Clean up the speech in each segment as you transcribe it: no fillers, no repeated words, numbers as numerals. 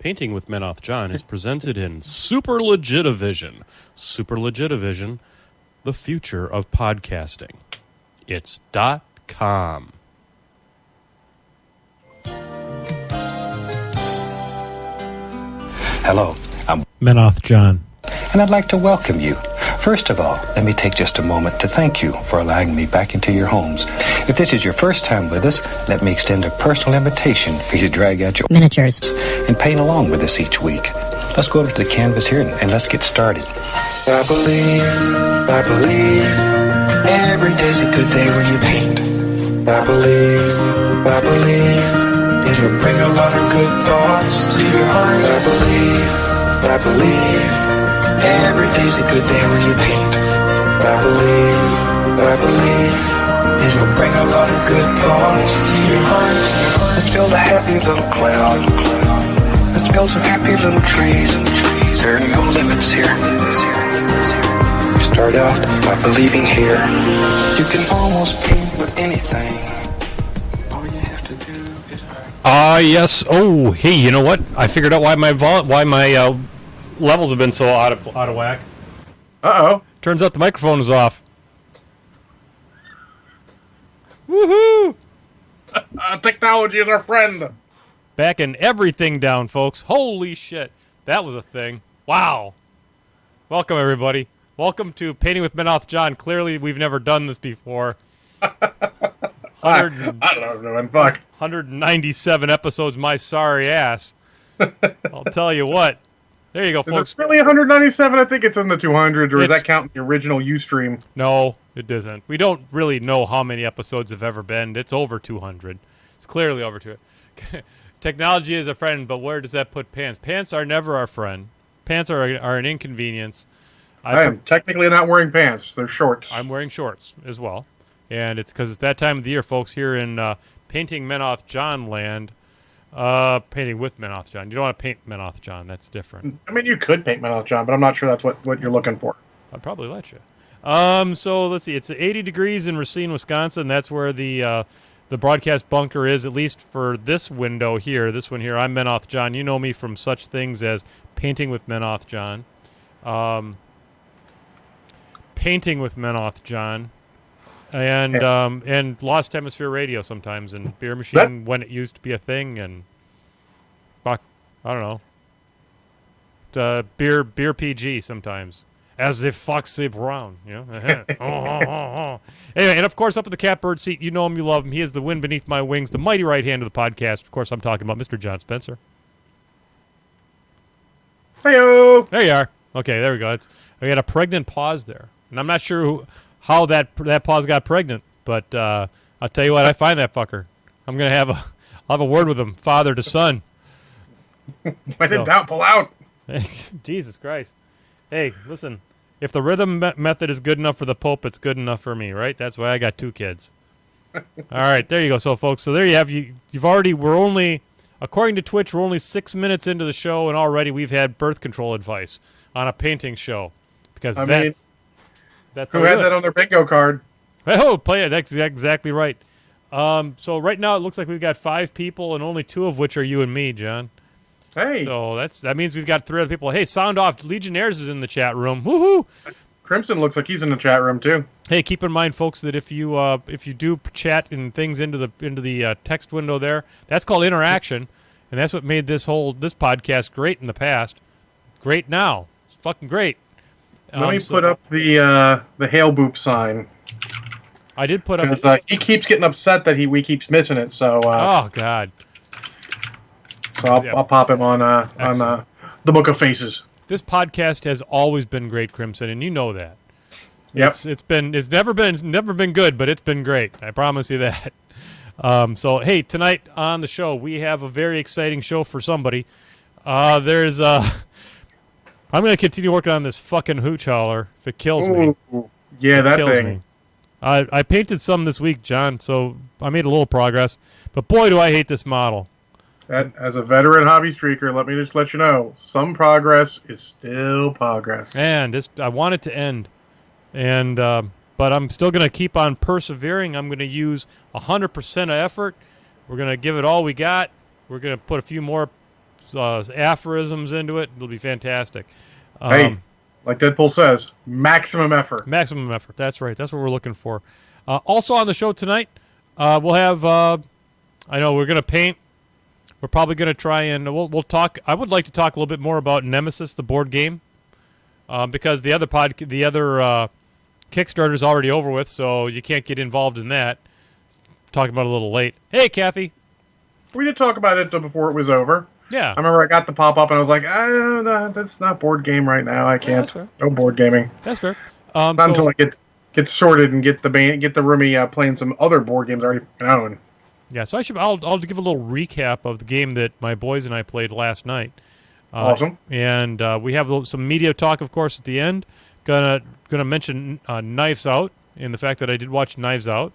Painting with Menoth John is presented in Super Legitivision. Super Legitivision, the future of podcasting. It's .com. Hello, I'm Menoth John. and I'd like to welcome you. First of all, let me take just a moment to thank you for allowing me back into your homes. If this is your first time with us, let me extend a personal invitation for you to drag out your miniatures and paint along with us each week. Let's go over to the canvas here and let's get started. I believe, every day's a good day when you paint. I believe, it'll bring a lot of good thoughts to your heart. I believe, every day's a good day when you paint. I believe, it'll bring a lot of good thoughts to your heart. Let's build a happy little cloud. Let's build some happy little trees. There are no limits here. Start out by believing here. You can almost paint with anything. All you have to do is... Yes. Oh, hey, you know what? I figured out why my levels have been so out of whack. Uh-oh. Turns out the microphone is off. Woohoo! Technology is our friend. Backing everything down, folks. Holy shit. That was a thing. Wow. Welcome, everybody. Welcome to Painting with Menoth John. Clearly, we've never done this before. I don't know, fuck. 197 episodes, my sorry ass. I'll tell you what. There you go, folks. Is it really 197? I think it's in the 200s, or is that counting the original Ustream? No, it doesn't. We don't really know how many episodes have ever been. It's over 200. It's clearly over 200. Technology is a friend, but where does that put pants? Pants are never our friend. Pants are an inconvenience. I am technically not wearing pants. They're shorts. I'm wearing shorts as well. And it's because it's that time of the year, folks, here in Painting Menoth John land. Painting with Menoth John. You don't want to paint Menoth John. That's different. I mean, you could paint Menoth John, but I'm not sure that's what you're looking for. I'd probably let you. So let's see. It's 80 degrees in Racine, Wisconsin. That's where the broadcast bunker is, at least for this window here. This one here. I'm Menoth John. You know me from such things as Painting with Menoth John. Painting with Menoth John. And Lost Hemisphere Radio sometimes, and Beer Machine when it used to be a thing, and fuck, I don't know. Beer PG sometimes, as if fucks if round, you know. Anyway, and of course up in the catbird seat, you know him, you love him. He is the wind beneath my wings, the mighty right hand of the podcast. Of course, I'm talking about Mr. John Spencer. Heyo. There you are. Okay, there we go. We had a pregnant pause there, and I'm not sure how that pause got pregnant, but I'll tell you what, I find that fucker. I'm gonna I'll have a word with him, father to son. When in doubt, pull out. Jesus Christ! Hey, listen, if the rhythm method is good enough for the Pope, it's good enough for me, right? That's why I got 2 kids. All right, there you go. So, folks, so there you have we're only, according to Twitch, we're only 6 minutes into the show, and already we've had birth control advice on a painting show because that's who had that on their bingo card? Oh, play it. That's exactly right. So right now it looks like we've got 5 people, and only 2 of which are you and me, John. Hey. So that means we've got 3 other people. Hey, sound off. Legionnaires is in the chat room. Woohoo! Crimson looks like he's in the chat room too. Hey, keep in mind, folks, that if you do chat and things into the text window there, that's called interaction, and that's what made this podcast great in the past. Great now. It's fucking great. Let me put up the hail boop sign. I did put up because he keeps getting upset that we keeps missing it. So oh god. So I'll pop him on the Book of Faces. This podcast has always been great, Crimson, and you know that. Yep. It's never been good, but it's been great. I promise you that. So hey, tonight on the show we have a very exciting show for somebody. I'm going to continue working on this fucking hooch hauler if it kills me. Yeah, that thing. Me. I painted some this week, John, so I made a little progress. But boy, do I hate this model. As a veteran hobby streaker, let me just let you know, some progress is still progress. And I want it to end. And but I'm still going to keep on persevering. I'm going to use 100% of effort. We're going to give it all we got. We're going to put a few more aphorisms into it. It'll be fantastic. Hey, like Deadpool says, maximum effort. Maximum effort. That's right. That's what we're looking for. Also on the show tonight, we'll have. I know we're going to paint. We're probably going to try and we'll talk. I would like to talk a little bit more about Nemesis, the board game, because the other Kickstarter's already over with, so you can't get involved in that. Talking about it a little late. Hey, Kathy. We did talk about it before it was over. Yeah. I remember I got the pop-up and I was like, no, that's not board game right now. I can't. That's fair. No board gaming. That's fair. Not until I get sorted and get the roomie playing some other board games I already own. Yeah, so I'll give a little recap of the game that my boys and I played last night. Awesome. And we have some media talk, of course, at the end. Gonna mention Knives Out and the fact that I did watch Knives Out.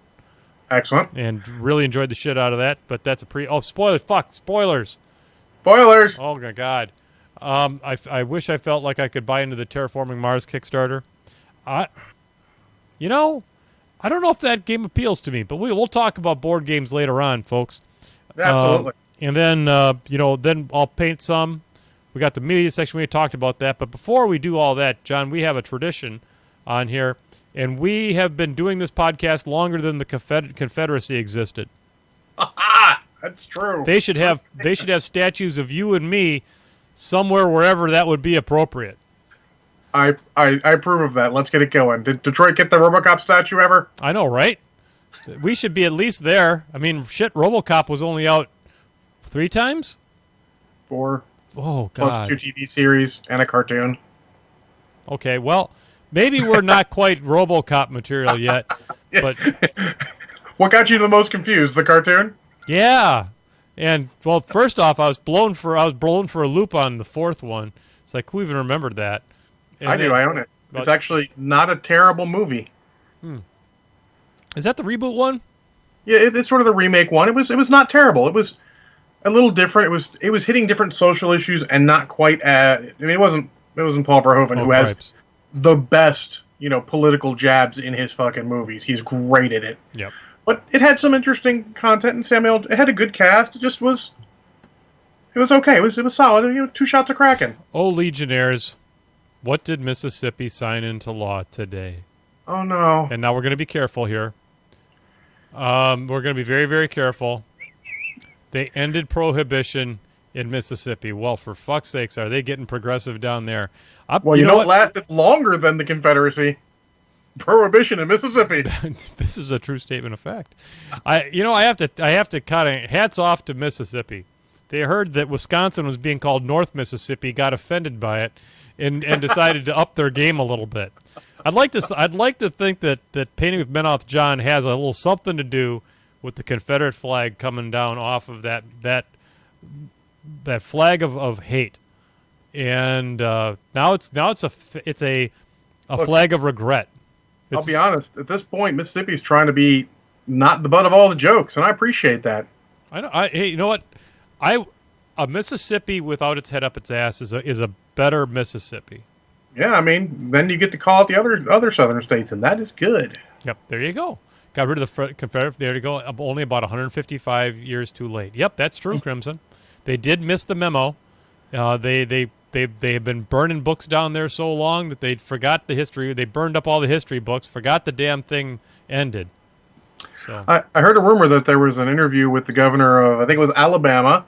Excellent. And really enjoyed the shit out of that. But that's spoilers. Fuck, spoilers. Spoilers. Oh my god. I wish I felt like I could buy into the Terraforming Mars Kickstarter. I don't know if that game appeals to me, but we'll talk about board games later on, folks. Absolutely. And then then I'll paint some. We got the media section. We talked about that, but before we do all that, John, we have a tradition on here, and we have been doing this podcast longer than the Confederacy existed. That's true. They should have statues of you and me somewhere wherever that would be appropriate. I approve of that. Let's get it going. Did Detroit get the RoboCop statue ever? I know, right? We should be at least there. I mean, shit, RoboCop was only out 3 times? 4. Oh, God. Plus 2 TV series and a cartoon. Okay, well, maybe we're not quite RoboCop material yet, but... What got you the most confused? The cartoon? Yeah. And, well, first off, I was blown for a loop on the 4th one. It's like, who even remembered that? And I do. I own it. It's actually not a terrible movie. Is that the reboot one? Yeah, it's sort of the remake one. It was not terrible. It was a little different. It was hitting different social issues and not quite at. I mean, it wasn't Paul Verhoeven who has the best political jabs in his fucking movies. He's great at it. Yep. But it had some interesting content, and it had a good cast. It just was. It was okay. It was solid. 2 shots of Kraken. Oh, Legionnaires. What did Mississippi sign into law today? Oh, no. And now we're going to be careful here. We're going to be very, very careful. They ended prohibition in Mississippi. Well, for fuck's sakes, are they getting progressive down there? Well, you know what lasted longer than the Confederacy? Prohibition in Mississippi. This is a true statement of fact. I have to kind of hats off to Mississippi. They heard that Wisconsin was being called North Mississippi, got offended by it, and decided to up their game a little bit. I'd like to think that Painting with Menoth John has a little something to do with the Confederate flag coming down off of that flag of hate, and now it's a flag of regret. I'll be honest. At this point, Mississippi's trying to be not the butt of all the jokes, and I appreciate that. Hey, you know what? A Mississippi without its head up its ass is a better Mississippi. Yeah, I mean, then you get to call it the other southern states, and that is good. Yep, there you go. Got rid of the Confederate. There you go. Only about 155 years too late. Yep, that's true, Crimson. They did miss the memo. They have been burning books down there so long that they forgot the history. They burned up all the history books, forgot the damn thing ended. So I heard a rumor that there was an interview with the governor of, I think it was Alabama,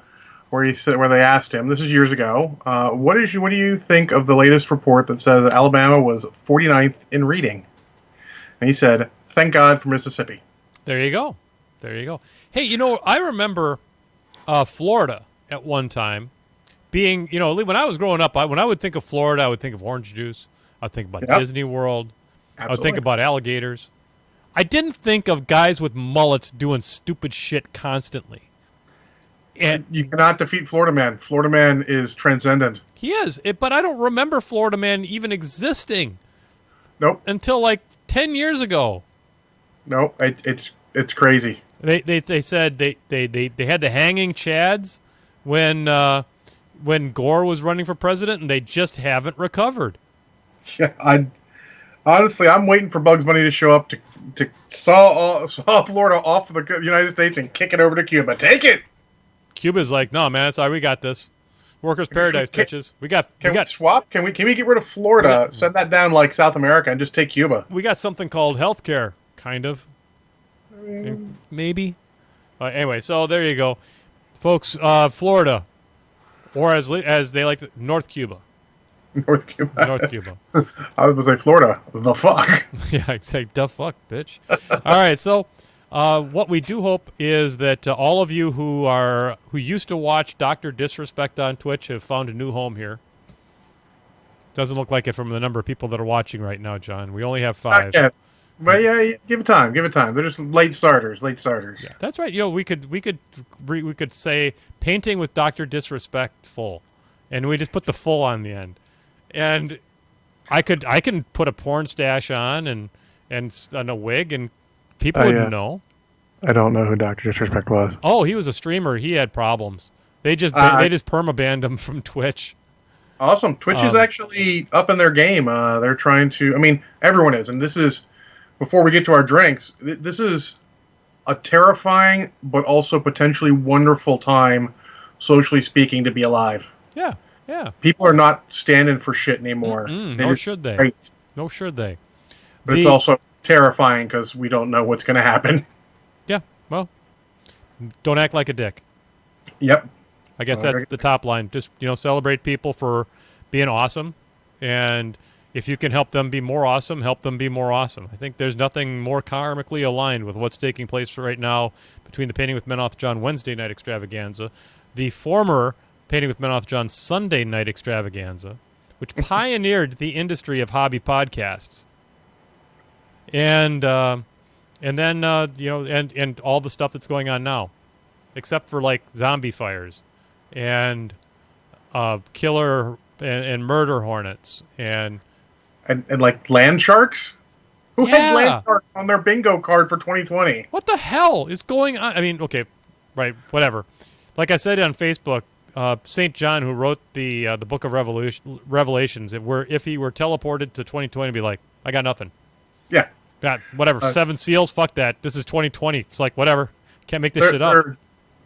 where they asked him, this is years ago, what do you think of the latest report that says that Alabama was 49th in reading? And he said, thank God for Mississippi. There you go. Hey, I remember Florida at one time being, when I was growing up, when I would think of Florida, I would think of orange juice. I would think about Disney World. Absolutely. I would think about alligators. I didn't think of guys with mullets doing stupid shit constantly. And you cannot defeat Florida Man. Florida Man is transcendent. He is, but I don't remember Florida Man even existing. Nope. Until like 10 years ago. No, it's crazy. They said they had the hanging chads when Gore was running for president, and they just haven't recovered. Yeah, I'm waiting for Bugs Bunny to show up to saw Florida off of the United States and kick it over to Cuba. Take it. Cuba's like, no, man, sorry, we got this. Workers' paradise, bitches. We got swap? Can we get rid of Florida? Send that down like South America and just take Cuba. We got something called healthcare, kind of. Maybe. Anyway, so there you go, folks. Florida, or as they like to, North Cuba. North Cuba. North Cuba. I was going to say Florida. The fuck? Yeah, I'd say the fuck, bitch. All right, so what we do hope is that all of you who used to watch Dr. Disrespect on Twitch have found a new home here. Doesn't look like it from the number of people that are watching right now, John. We only have 5. But yeah, give it time. Give it time. They're just late starters. Yeah, that's right. We could say painting with Dr. Disrespectful, and we just put the full on the end. And I can put a porn stash on and a wig, and people wouldn't know. I don't know who Dr. Disrespect was. Oh, he was a streamer. He had problems. They just permabanned him from Twitch. Awesome. Twitch is actually up in their game. They're trying to. I mean, everyone is, and this is before we get to our drinks. This is a terrifying but also potentially wonderful time, socially speaking, to be alive. Yeah. Yeah. People are not standing for shit anymore. Nor should they. No, should they. But it's also terrifying because we don't know what's going to happen. Yeah. Well, don't act like a dick. Yep. I guess that's the top line. Just, celebrate people for being awesome. And if you can help them be more awesome, help them be more awesome. I think there's nothing more karmically aligned with what's taking place right now between the Painting with Menoth John Wednesday night extravaganza, the former Painting with Menoth John Sunday night extravaganza, which pioneered the industry of hobby podcasts, and then and all the stuff that's going on now, except for like zombie fires, and killer and murder hornets, and like land sharks. Who had land sharks on their bingo card for 2020? What the hell is going on? I mean, okay, right, whatever. Like I said on Facebook. St. John, who wrote the Book of Revelations, if he were teleported to 2020, be like, I got nothing. Yeah. God, whatever. 7 seals, fuck that. This is 2020. It's like, whatever. Can't make this shit up.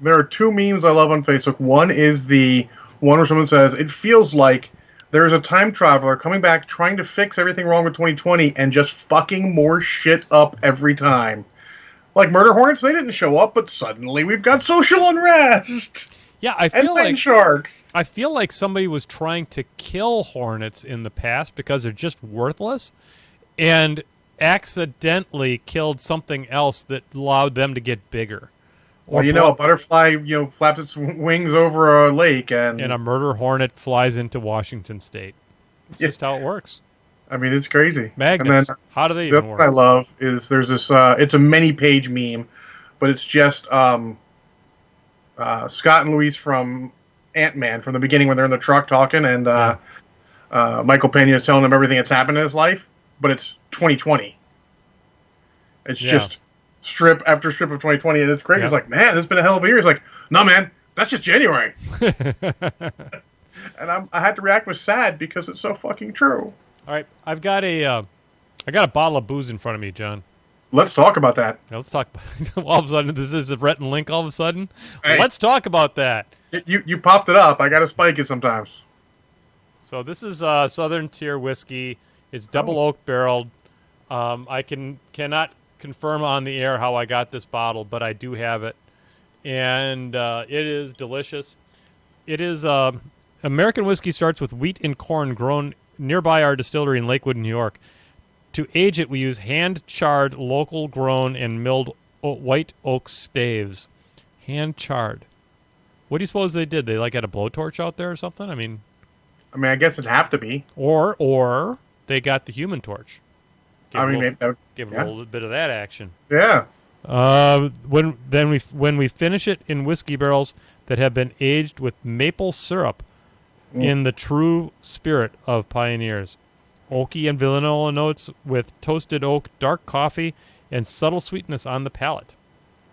There are 2 memes I love on Facebook. One is the one where someone says, it feels like there's a time traveler coming back trying to fix everything wrong with 2020 and just fucking more shit up every time. Like Murder Hornets, they didn't show up, but suddenly we've got social unrest. Yeah, I feel like sharks. I feel like somebody was trying to kill hornets in the past because they're just worthless, and accidentally killed something else that allowed them to get bigger. Or a butterfly, flaps its wings over a lake, and a murder hornet flies into Washington State. It's just how it works. I mean, it's crazy. Magnets. And then, how do they even work? What I love is there's this. It's a many-page meme, but it's just. Scott and Louise from Ant-Man from the beginning when they're in the truck talking, and Michael Pena is telling him everything that's happened in his life, but it's 2020. It's just strip after strip of 2020, and it's great. He's like, man, this has been a hell of a year. He's like, no, man, that's just January. And I had to react with sad because it's so fucking true. All right, I got a bottle of booze in front of me, John. Let's talk about that. Yeah, let's talk. All of a sudden, this is a Rhett and Link. All of a sudden, hey, let's talk about that. You popped it up. I got to spike it sometimes. So this is Southern Tier whiskey. It's double oak barreled. I cannot confirm on the air how I got this bottle, but I do have it, and it is delicious. It is American whiskey starts with wheat and corn grown nearby our distillery in Lakewood, New York. To age it, we use hand-charred, local-grown, and milled white oak staves. Hand-charred. What do you suppose they did? They had a blowtorch out there or something? I mean, I guess it'd have to be. Or they got the Human Torch. Give it a little bit of that action. Yeah. When we finish it in whiskey barrels that have been aged with maple syrup in the true spirit of pioneers. Oaky and vanilla notes with toasted oak, dark coffee, and subtle sweetness on the palate.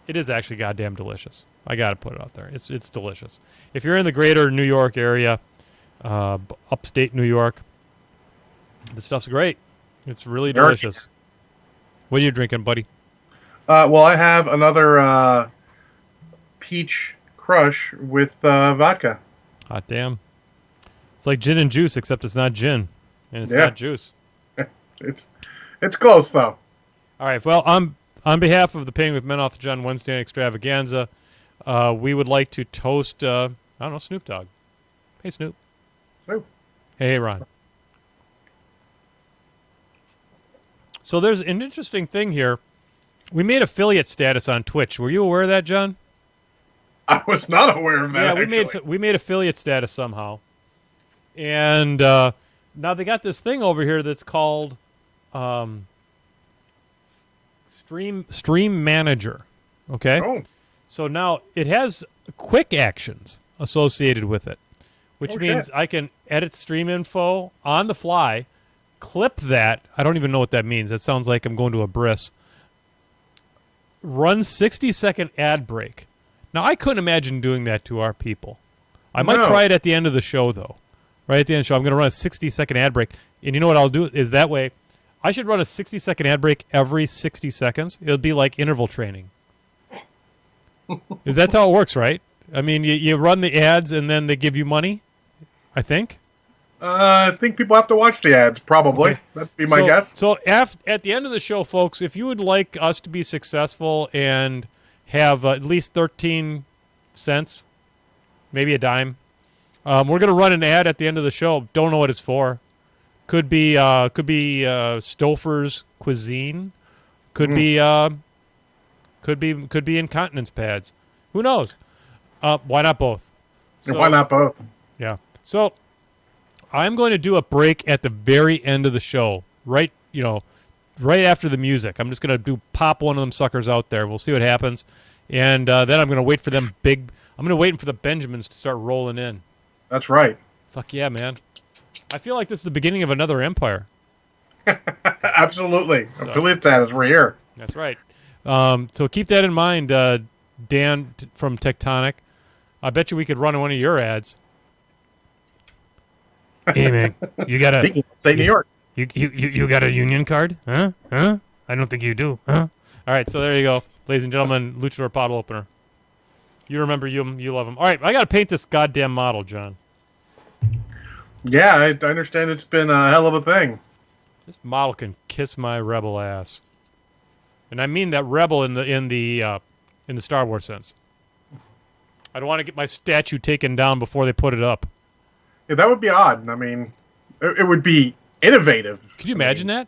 It is actually goddamn delicious. I got to put it out there. It's delicious. If you're in the greater New York area, upstate New York, the stuff's great. It's really delicious. What are you drinking, buddy? Well, I have another peach crush with vodka. Hot damn. It's like gin and juice, except it's not gin, and it's Yeah. not juice. It's close though. All right. Well, on behalf of the Painting with Men off the John Wednesday extravaganza, we would like to toast. I don't know, Snoop Dogg. Hey, Snoop. Snoop. Hey, Ron. So there's an interesting thing here. We made affiliate status on Twitch. Were you aware of that, John? I was not aware of that. Yeah, we made affiliate status somehow, and now they got this thing over here that's called Stream Manager. Okay, Oh, so now it has quick actions associated with it, which Oh, means shit. I can edit stream info on the fly, clip that. I don't even know what that means. That sounds like I'm going to a bris. Run 60-second ad break. Now, I couldn't imagine doing that to our people. I might No. try it at the end of the show, though. Right at the end of the show, I'm going to run a 60-second ad break. And you know what I'll do is that way, I should run a 60-second ad break every 60 seconds. It'll be like interval training. Is that's how it works, right? I mean, you run the ads and then they give you money, I think. I think people have to watch the ads. Probably Okay. that'd be my guess. So at the end of the show, folks, if you would like us to be successful and have at least 13 cents, maybe a dime, we're going to run an ad at the end of the show. Don't know what it's for. Could be Stouffer's cuisine. Could be incontinence pads. Who knows? Why not both? And why not both? Yeah. So I'm going to do a break at the very end of the show, right after the music. I'm just going to pop one of them suckers out there. We'll see what happens. And then I'm going to wait for them I'm going to wait for the Benjamins to start rolling in. That's right. Fuck yeah, man. I feel like this is the beginning of another empire. Absolutely. So- Affiliate status. We're here. That's right. So keep that in mind, Dan from Tectonic. I bet you we could run one of your ads. Hey, man, you got Speaking of state New York. You got a union card? Huh? I don't think you do. Huh? All right, so there you go. Ladies and gentlemen, Luchador bottle opener. You remember you love him. All right, I got to paint this goddamn model, John. Yeah, I understand it's been a hell of a thing. This model can kiss my rebel ass. And I mean that rebel in the Star Wars sense. I don't want to get my statue taken down before they put it up. Yeah, that would be odd. I mean, it would be innovative. Could you imagine that?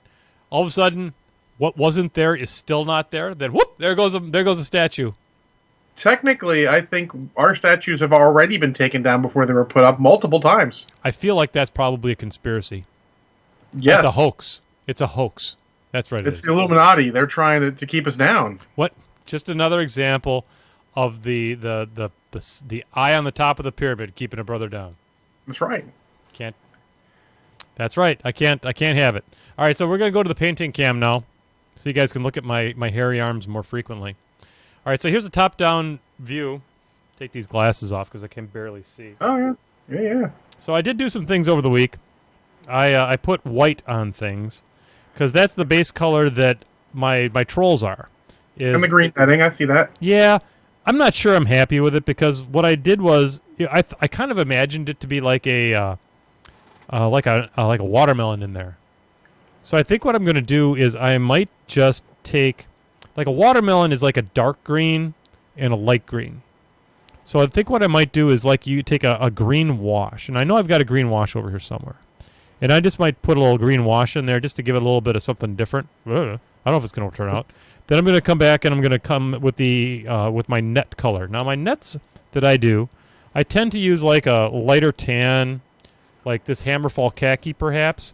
All of a sudden, what wasn't there is still not there. Then whoop, there goes a statue. Technically, I think our statues have already been taken down before they were put up multiple times. I feel like that's probably a conspiracy. Yes. It's a hoax. It's a hoax. That's right. It's the Illuminati. They're trying to keep us down. What? Just another example of the eye on the top of the pyramid keeping a brother down. That's right. Can't. That's right. I can't have it. All right, so we're gonna go to the painting cam now, so you guys can look at my hairy arms more frequently. All right, so here's a top-down view. Take these glasses off because I can barely see. Oh, yeah. Yeah. So I did do some things over the week. I put white on things because that's the base color that my trolls are. And the green netting, I see that. Yeah, I'm not sure I'm happy with it because what I did was I kind of imagined it to be like a watermelon in there. So I think what I'm going to do is I might just take like a watermelon is like a dark green and a light green. So I think what I might do is like you take a green wash, and I know I've got a green wash over here somewhere, and I just might put a little green wash in there just to give it a little bit of something different. I don't know if it's going to turn out. Then I'm going to come back and I'm going to come with with my net color. Now my nets that I do, I tend to use like a lighter tan, like this Hammerfall khaki perhaps.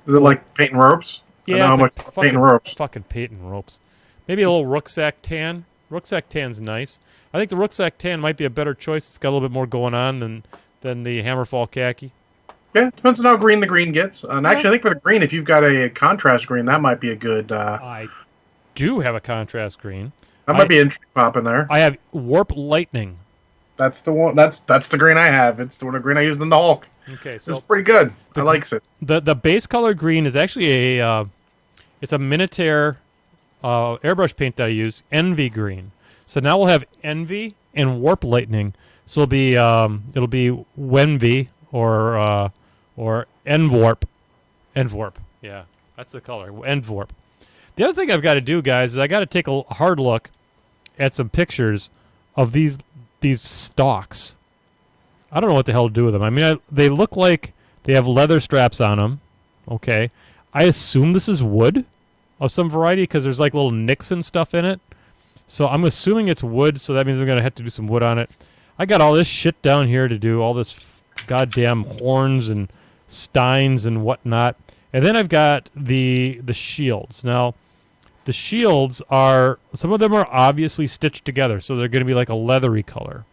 Is it like painting ropes? I know Yeah, how it's much like painting ropes. Fucking painting ropes. Maybe a little rucksack tan. Rucksack tan's nice. I think the rucksack tan might be a better choice. It's got a little bit more going on than the Hammerfall khaki. Yeah, depends on how green the green gets. And actually, I think for the green, if you've got a contrast green, that might be a good. I do have a contrast green. That might be an interesting pop in there. I have Warp Lightning. That's the one. That's the green I have. It's the green I used in the Hulk. Okay, so It's pretty good. I likes it. the base color green is actually it's a Minotaur airbrush paint that I use, Envy green. So now we'll have Envy and Warp Lightning. So it'll be Wenvy or Envorp. Envorp. Yeah, that's the color. Envorp. The other thing I've got to do, guys, is I got to take a hard look at some pictures of these stalks. I don't know what the hell to do with them. I mean, they look like they have leather straps on them. Okay. I assume this is wood of some variety because there's like little nicks and stuff in it. So I'm assuming it's wood, so that means I'm going to have to do some wood on it. I got all this shit down here to do, all this goddamn horns and steins and whatnot. And then I've got the shields. Now, the shields are, some of them are obviously stitched together, so they're going to be like a leathery color.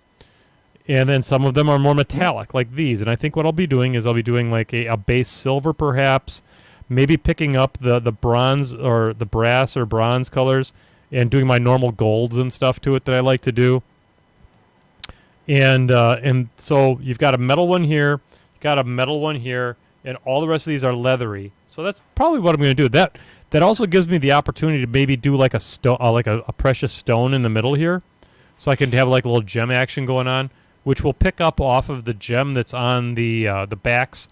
And then some of them are more metallic, like these. And I think what I'll be doing is I'll be doing like a base silver, perhaps, maybe picking up the bronze or the brass or bronze colors and doing my normal golds and stuff to it that I like to do. And so you've got a metal one here, you've got a metal one here, and all the rest of these are leathery. So that's probably what I'm going to do. That also gives me the opportunity to maybe do like a precious stone in the middle here, so I can have like a little gem action going on, which will pick up off of the gem that's on the backs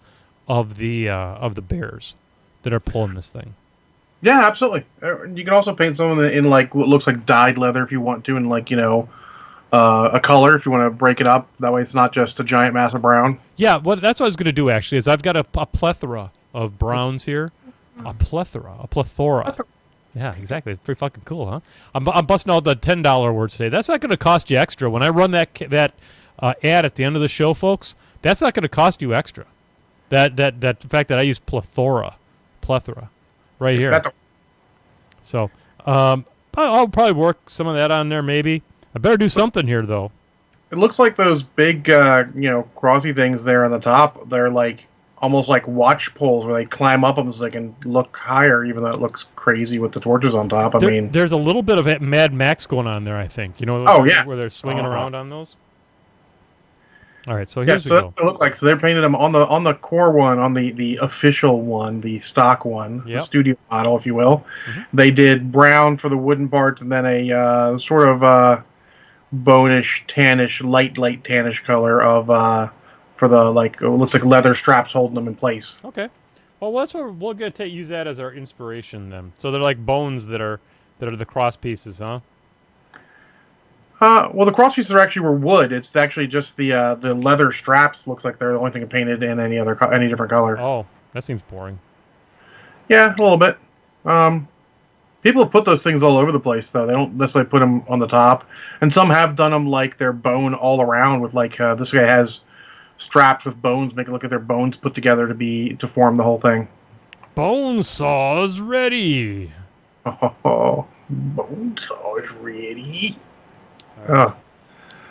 of the bears that are pulling this thing. Yeah, absolutely. You can also paint some of them in like what looks like dyed leather if you want to, and like a color if you want to break it up. That way, it's not just a giant mass of brown. Yeah, well, that's what I was going to do actually. Is I've got a plethora of browns here, a plethora. Yeah, exactly. It's pretty fucking cool, huh? I'm busting out the $10 words today. That's not going to cost you extra. When I run that ad at the end of the show, folks, that's not going to cost you extra. That fact that I use plethora, right here. So I'll probably work some of that on there. Maybe I better do something here though. It looks like those big, crossy things there on the top. They're like almost like watch poles where they climb up them so they can look higher, even though it looks crazy with the torches on top. There's a little bit of Mad Max going on there, I think. Where they're swinging around on those. All right, so here's that's what they look like. So they're painted them on the core one, on the official one, the stock one, the studio model, if you will. Mm-hmm. They did brown for the wooden parts, and then a sort of bonish, tannish, light tannish color of for the it looks like leather straps holding them in place. Okay, well that's what we're gonna use that as our inspiration then. So they're like bones that are the cross pieces, huh? Well, the cross pieces were wood. It's actually just the leather straps. Looks like they're the only thing painted in any different color. Oh, that seems boring. Yeah, a little bit. People have put those things all over the place, though. They don't necessarily put them on the top, and some have done them like they're bone all around. With this guy has straps with bones, make it look like their bones put together to form the whole thing. Bone saw is ready. Oh, bone saw is ready. Right.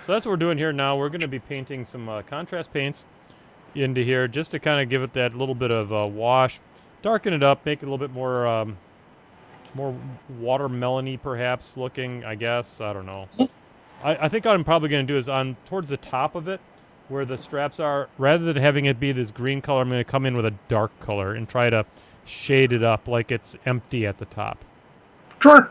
So that's what we're doing here now. We're going to be painting some contrast paints into here just to kind of give it that little bit of wash, darken it up, make it a little bit more watermelon-y perhaps looking, I guess. I don't know. I think what I'm probably going to do is towards the top of it where the straps are, rather than having it be this green color, I'm going to come in with a dark color and try to shade it up like it's empty at the top. Sure.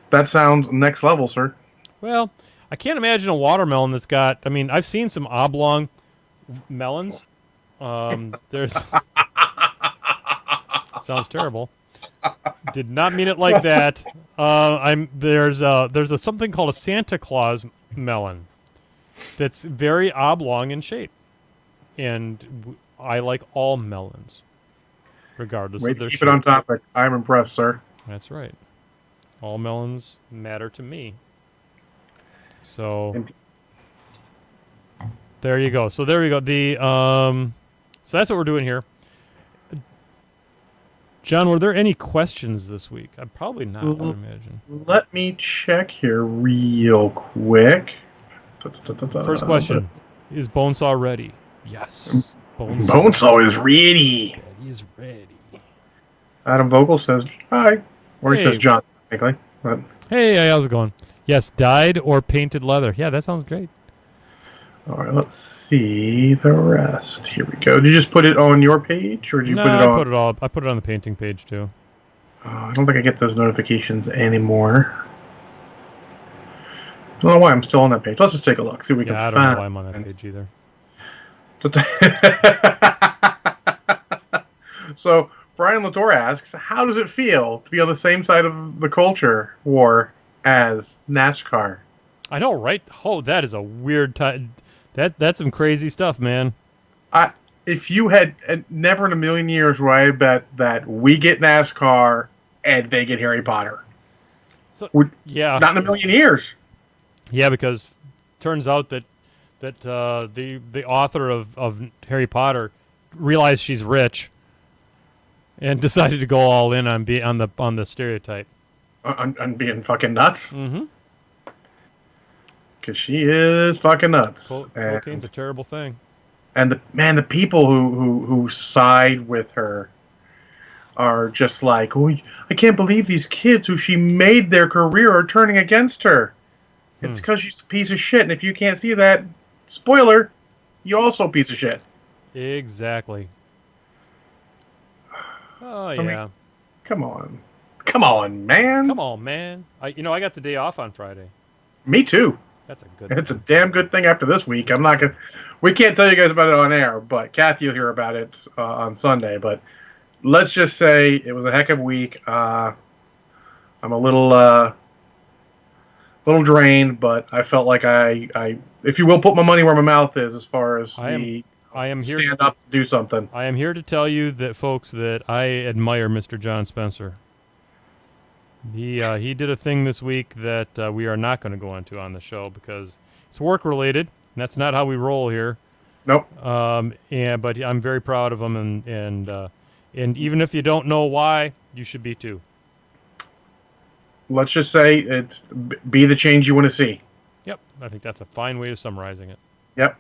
That sounds next level, sir. Well, I can't imagine a watermelon that's got... I mean, I've seen some oblong melons. There's... Sounds terrible. Did not mean it like that. There's something called a Santa Claus melon that's very oblong in shape. And I like all melons, regardless of their shape. Keep it on topic. I'm impressed, sir. That's right. All melons matter to me. So there you go. So there we go. So that's what we're doing here. John, were there any questions this week? Probably not, I would imagine. Let me check here real quick. First question. Is Bonesaw ready? Yes. Bonesaw is ready. He is ready. Adam Vogel says hi. Or he says John, technically. But. Hey, how's it going? Yes, dyed or painted leather. Yeah, that sounds great. All right, let's see the rest. Here we go. Did you just put it on your page, or did you put it on? I put it on the painting page too. I don't think I get those notifications anymore. I don't know why I'm still on that page. Let's just take a look. See what we can find. I don't know why I'm on that page either. So Brian Latour asks, how does it feel to be on the same side of the culture war as NASCAR? I know, right? Oh, that is a weird time. That's some crazy stuff, man. If you had never in a million years would I bet that we get NASCAR and they get Harry Potter. So Would, yeah, not in a million years. yeah, because turns out that the author of Harry Potter realized she's rich and decided to go all in on the stereotype. On being fucking nuts. Mm-hmm. Because she is fucking nuts. Cocaine's a terrible thing. And the people who side with her are just like, oh, I can't believe these kids who she made their career are turning against her. It's because she's a piece of shit, and if you can't see that, spoiler, you also a piece of shit. Exactly. Oh yeah. I mean, come on, man. Come on, man. I got the day off on Friday. Me too. That's a good. It's a damn good thing after this week. We can't tell you guys about it on air, but Kathy will hear about it on Sunday. But let's just say it was a heck of a week. I'm a little drained, but I felt like I, if you will, put my money where my mouth is as far as I am here stand up to do something. I am here to tell you that, folks, that I admire Mr. John Spencer. He did a thing this week that we are not going to go into on the show because it's work related. And that's not how we roll here. Nope. But I'm very proud of him, and even if you don't know why, you should be too. Let's just say it's be the change you want to see. Yep, I think that's a fine way of summarizing it. Yep,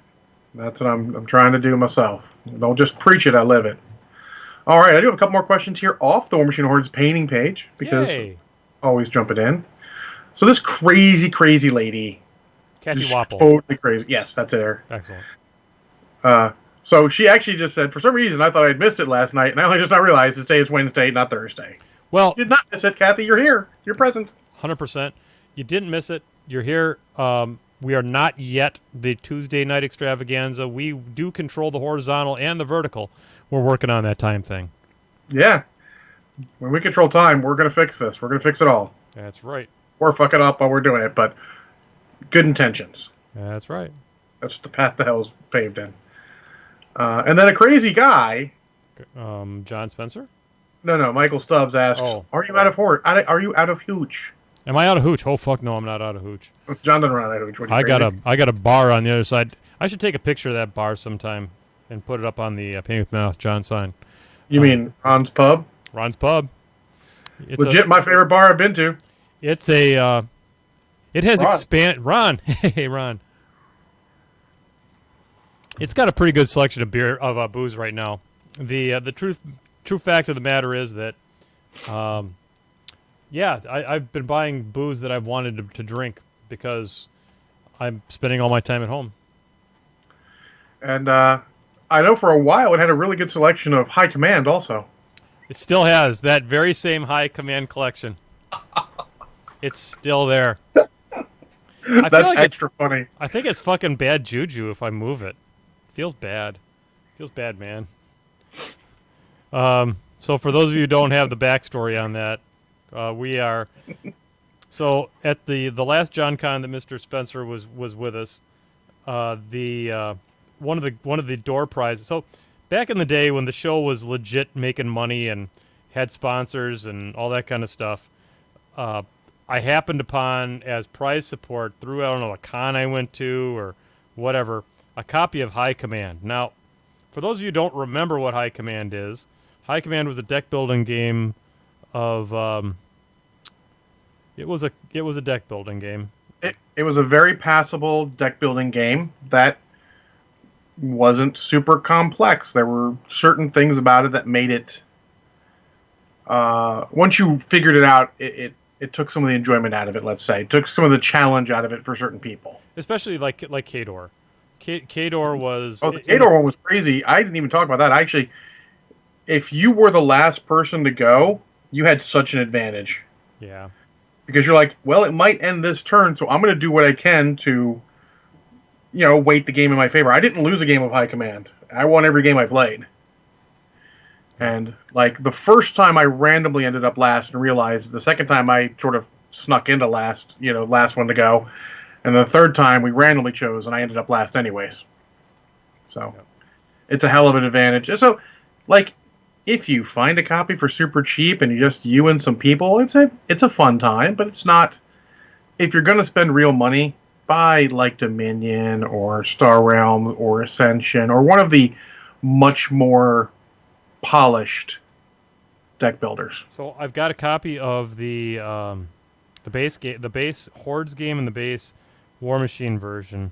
that's what I'm trying to do myself. Don't just preach it, I live it. All right, I do have a couple more questions here off the War Machine Horde's painting page because always jump it in. So this crazy lady, Kathy Wapple, totally crazy. Yes, that's her. Excellent. So she actually just said, for some reason, I thought I'd missed it last night, and I only just not realized today is Wednesday, not Thursday. Well, you did not miss it, Kathy. You're here. You're present. 100%. You didn't miss it. You're here. We are not yet the Tuesday night extravaganza. We do control the horizontal and the vertical. We're working on that time thing. Yeah. When we control time, we're going to fix this. We're going to fix it all. That's right. Or fuck it up while we're doing it, but good intentions. That's right. That's the path the hell's paved in. And then a crazy guy. John Spencer? No. Michael Stubbs asks, are you out of hooch? Are you out of hooch? Am I out of hooch? Oh, fuck no, I'm not out of hooch. John doesn't run out of hooch. I got a bar on the other side. I should take a picture of that bar sometime and put it up on the Paint with Mouth John sign. You mean Ron's Pub? Ron's Pub. It's legit my favorite bar I've been to. It's a... it has expanded... Ron. Hey, Ron. It's got a pretty good selection of beer, of booze right now. The true fact of the matter is that... I've been buying booze that I've wanted to drink because I'm spending all my time at home. And I know for a while it had a really good selection of High Command also. It still has that very same High Command collection. It's still there. That's like extra funny. I think it's fucking bad juju if I move it. Feels bad. Feels bad, man. So for those of you who don't have the backstory on that, we are so at the last John Con that Mr. Spencer was with us. One of the door prizes. So back in the day when the show was legit making money and had sponsors and all that kind of stuff, I happened upon as prize support through, I don't know, a con I went to or whatever, a copy of High Command. Now, for those of you who don't remember what High Command is, High Command was a deck building game of it was a deck building game. It was a very passable deck building game that wasn't super complex. There were certain things about it that made it once you figured it out, it took some of the enjoyment out of it, let's say. It took some of the challenge out of it for certain people. Especially like Khador. Khador was... Oh, the Khador one was crazy. I didn't even talk about that. Actually, if you were the last person to go, you had such an advantage. Yeah. Because you're like, well, it might end this turn, so I'm going to do what I can to weight the game in my favor. I didn't lose a game of High Command. I won every game I played. And like the first time I randomly ended up last and realized the second time I sort of snuck into last one to go. And the third time we randomly chose and I ended up last anyways. So it's a hell of an advantage. So like if you find a copy for super cheap and you and some people, it's a fun time, but it's not. If you're going to spend real money, buy like Dominion or Star Realms or Ascension or one of the much more polished deck builders. So I've got a copy of the base game, the base Hordes game, and the base War Machine version,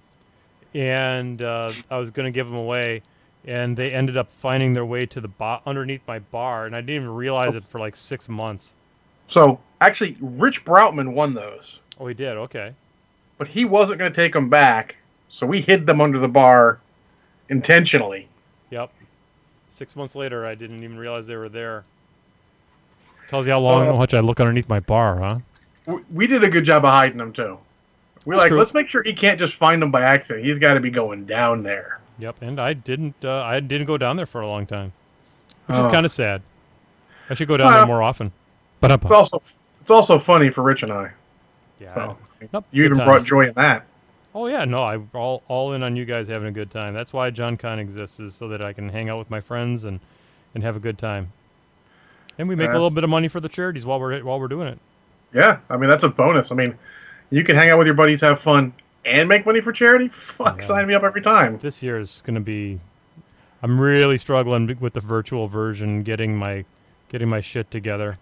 and I was going to give them away, and they ended up finding their way to the underneath my bar, and I didn't even realize it for like 6 months. So actually, Rich Broutman won those. Oh, he did. Okay. But he wasn't going to take them back, so we hid them under the bar intentionally. Yep. 6 months later, I didn't even realize they were there. Tells you how much I look underneath my bar, huh? We did a good job of hiding them too. Let's make sure he can't just find them by accident. He's got to be going down there. Yep, and I didn't go down there for a long time, which is kind of sad. I should go down there more often. But it's also funny for Rich and I. Yeah. So, nope, you even brought joy in that. Oh yeah, no, I'm all in on you guys having a good time. That's why John Con exists, is so that I can hang out with my friends and have a good time. And we make a little bit of money for the charities while we're doing it. Yeah, I mean that's a bonus. I mean, you can hang out with your buddies, have fun, and make money for charity. Fuck, sign me up every time. This year is going to be. I'm really struggling with the virtual version, getting my shit together.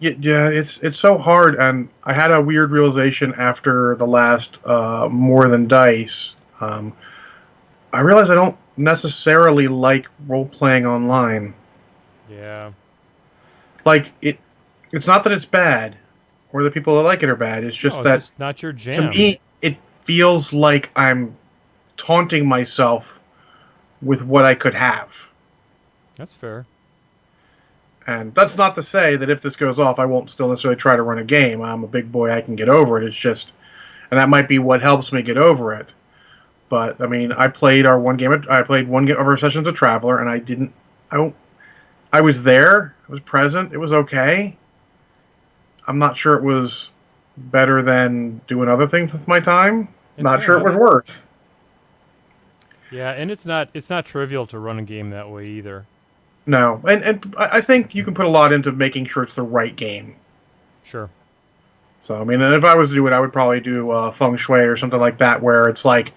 Yeah, it's so hard, and I had a weird realization after the last More Than Dice. I realized I don't necessarily like role-playing online. Yeah. Like, it's not that it's bad, or that people that like it are bad. It's just that it's not your jam. To me, it feels like I'm taunting myself with what I could have. That's fair. And that's not to say that if this goes off, I won't still necessarily try to run a game. I'm a big boy. I can get over it. It's just, and that might be what helps me get over it. But I mean, I played one game of our sessions of Traveler, and I was there. I was present. It was okay. I'm not sure it was better than doing other things with my time. Not sure it was worth. Yeah, and it's not trivial to run a game that way either. No, and I think you can put a lot into making sure it's the right game. Sure. So, I mean, if I was to do it, I would probably do Feng Shui or something like that, where it's like,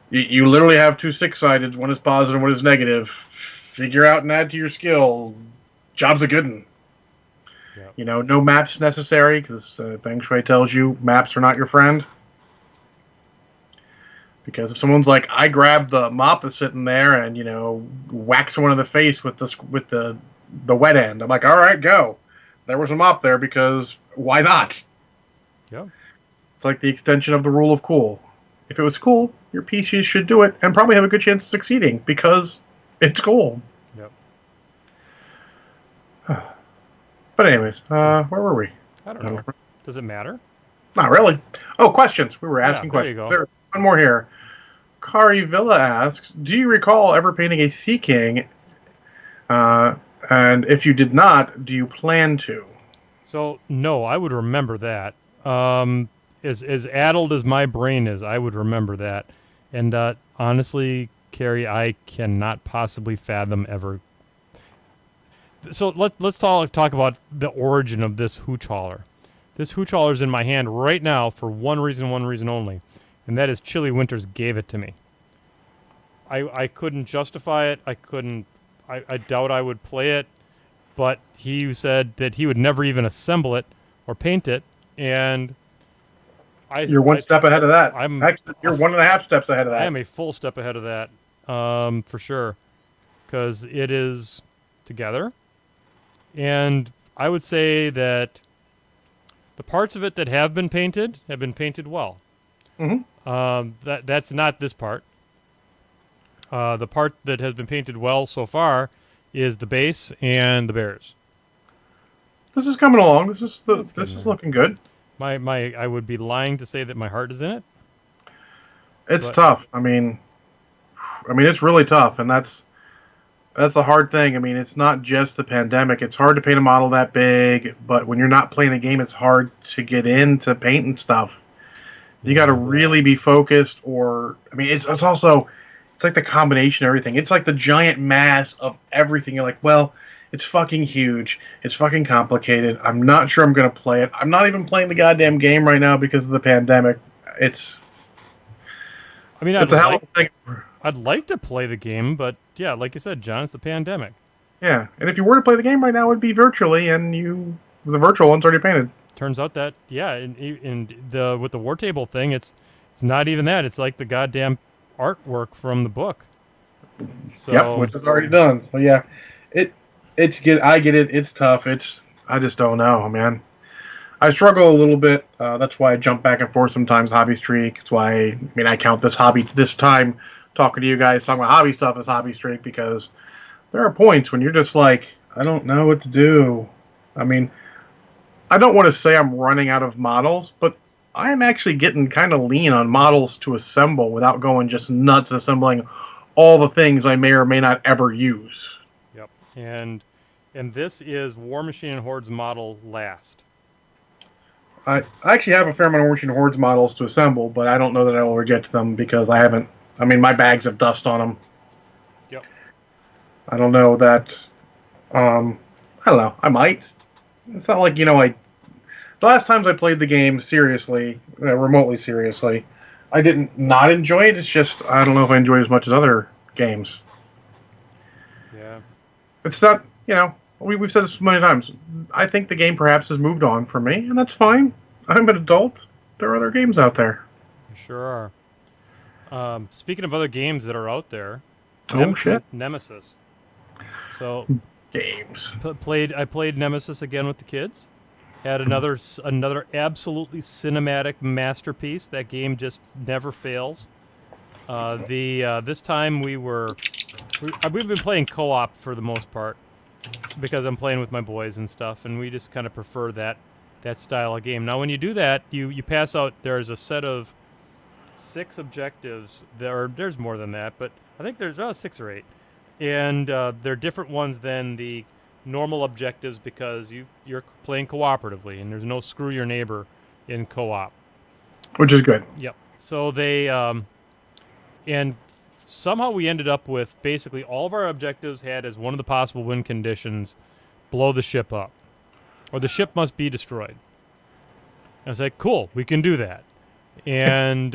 you literally have two six-sideds, one is positive, one is negative. Figure out and add to your skill. Job's a good one. Yep. No maps necessary, because Feng Shui tells you maps are not your friend. Because if someone's like, I grabbed the mop that's sitting there and, whack someone in the face with the wet end, I'm like, all right, go. There was a mop there because why not? Yeah. It's like the extension of the rule of cool. If it was cool, your PCs should do it and probably have a good chance of succeeding because it's cool. Yep. But anyways, where were we? I don't know. Does it matter? Not really. Oh, questions. We were asking questions. There's one more here. Kari Villa asks, do you recall ever painting a Sea King? And if you did not, do you plan to? So, no, I would remember that. As addled as my brain is, I would remember that. And honestly, Carrie, I cannot possibly fathom ever. So let's talk about the origin of this hooch hauler. This hooch hauler is in my hand right now for one reason only, and that is Chili Winters gave it to me. I couldn't justify it. I doubt I would play it, but he said that he would never even assemble it or paint it, and you're one step ahead of that. You're 1.5 steps ahead of that. I am a full step ahead of that, for sure, because it is together, and I would say that the parts of it that have been painted well. Mm-hmm. That's not this part. The part that has been painted well so far is the base and the bears. This is coming along. This is looking good. I would be lying to say that my heart is in it. It's But tough. I mean, it's really tough, and that's a hard thing. I mean, it's not just the pandemic. It's hard to paint a model that big, but when you're not playing a game, it's hard to get into painting stuff. You got to yeah, really be focused, or I mean, it's also it's like the combination of everything. It's like the giant mass of everything. You're like, well, it's fucking huge. It's fucking complicated. I'm not sure I'm gonna play it. I'm not even playing the goddamn game right now because of the pandemic. It's I mean, it's a hell of a thing. I'd like to play the game, but yeah, like you said, John, it's the pandemic. Yeah, and if you were to play the game right now, it would be virtually, and the virtual one's already painted. Turns out that yeah, and the with the war table thing, it's not even that. It's like the goddamn artwork from the book. Yep, So which is already done. So yeah, it I get it. It's tough. I just don't know, man. I struggle a little bit. That's why I jump back and forth sometimes. Hobby streak. That's why I count this time talking to you guys talking about hobby stuff as hobby streak because there are points when you're just like I don't know what to do. I mean, I don't want to say I'm running out of models, but I am actually getting kind of lean on models to assemble without going just nuts assembling all the things I may or may not ever use. yep, and this is War Machine and Horde's model last. I actually have a fair amount of Origin Hordes models to assemble, but I don't know that I will ever get to them because I haven't. I mean, my bags have dust on them. Yep. I don't know that. I don't know. I might. It's not like the last times I played the game seriously, remotely seriously, I didn't not enjoy it. It's just I don't know if I enjoy it as much as other games. Yeah. It's not. We've said this many times. I think the game perhaps has moved on for me, and that's fine. I'm an adult. There are other games out there. Sure are. Speaking of other games that are out there, Oh shit! Nemesis. So Games. I played Nemesis again with the kids. Had another absolutely cinematic masterpiece. That game just never fails. This time we've been playing co-op for the most part because I'm playing with my boys and stuff, and we just kind of prefer that style of game. Now, when you do that, you pass out. There's a set of 6 objectives. There's more than that, but I think there's 6 or 8, and they're different ones than the normal objectives because you're playing cooperatively, and there's no screw your neighbor in co-op, Which is good. Yep. So they and somehow we ended up with basically all of our objectives had as one of the possible win conditions, blow the ship up, or the ship must be destroyed. And I was like, cool, we can do that. And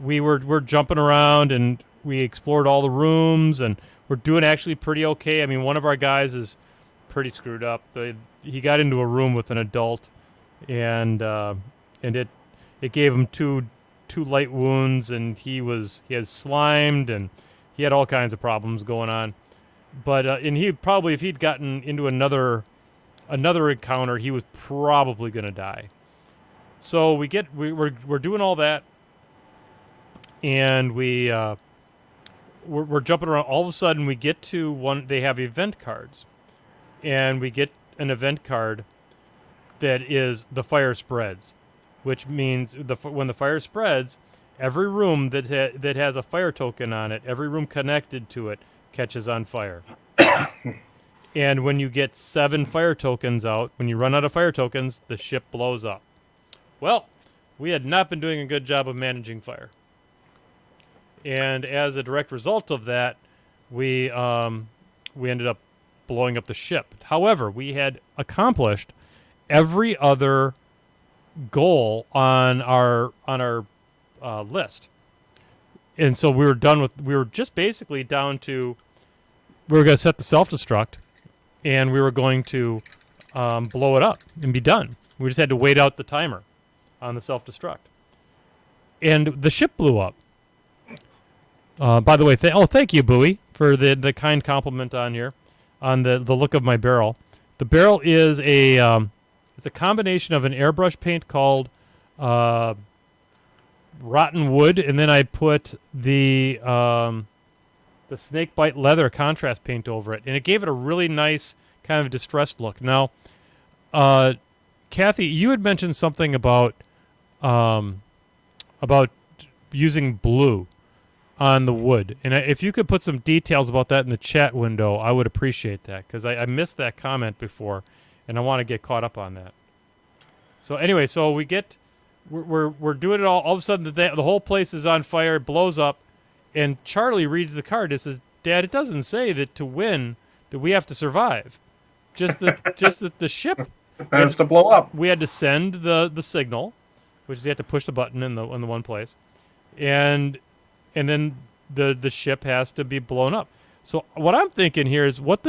we're jumping around and we explored all the rooms and we're doing actually pretty okay. I mean, one of our guys is pretty screwed up. He got into a room with an adult, and it gave him two light wounds, and he has slimed, and he had all kinds of problems going on. But and he probably, if he'd gotten into another encounter, he was probably going to die. So we're doing all that, and we're jumping around. All of a sudden, we get to one. They have event cards, and we get an event card that is the fire spreads, which means when the fire spreads, every room that has a fire token on it, every room connected to it, catches on fire. And when you get 7 fire tokens out, when you run out of fire tokens, the ship blows up. Well, we had not been doing a good job of managing fire. And as a direct result of that, we ended up blowing up the ship. However, we had accomplished every other goal on our list, and so we were just basically down to we were going to set the self-destruct, and we were going to blow it up and be done. We just had to wait out the timer on the self-destruct, and the ship blew up. By the way, thank you, Bowie, for the kind compliment on here, on the look of my barrel. The barrel is it's a combination of an airbrush paint called Rotten Wood, and then I put the snakebite leather contrast paint over it, and it gave it a really nice kind of distressed look. Now, Kathy, you had mentioned something about using blue on the wood. And if you could put some details about that in the chat window, I would appreciate that, because I missed that comment before, and I want to get caught up on that. So anyway, so we're doing it all. All of a sudden, the whole place is on fire. It blows up, and Charlie reads the card. It says, "Dad, it doesn't say that to win that we have to survive. Just that the ship has to blow up. We had to send the signal, which they had to push the button in the one place, and then the ship has to be blown up." So what I'm thinking here is what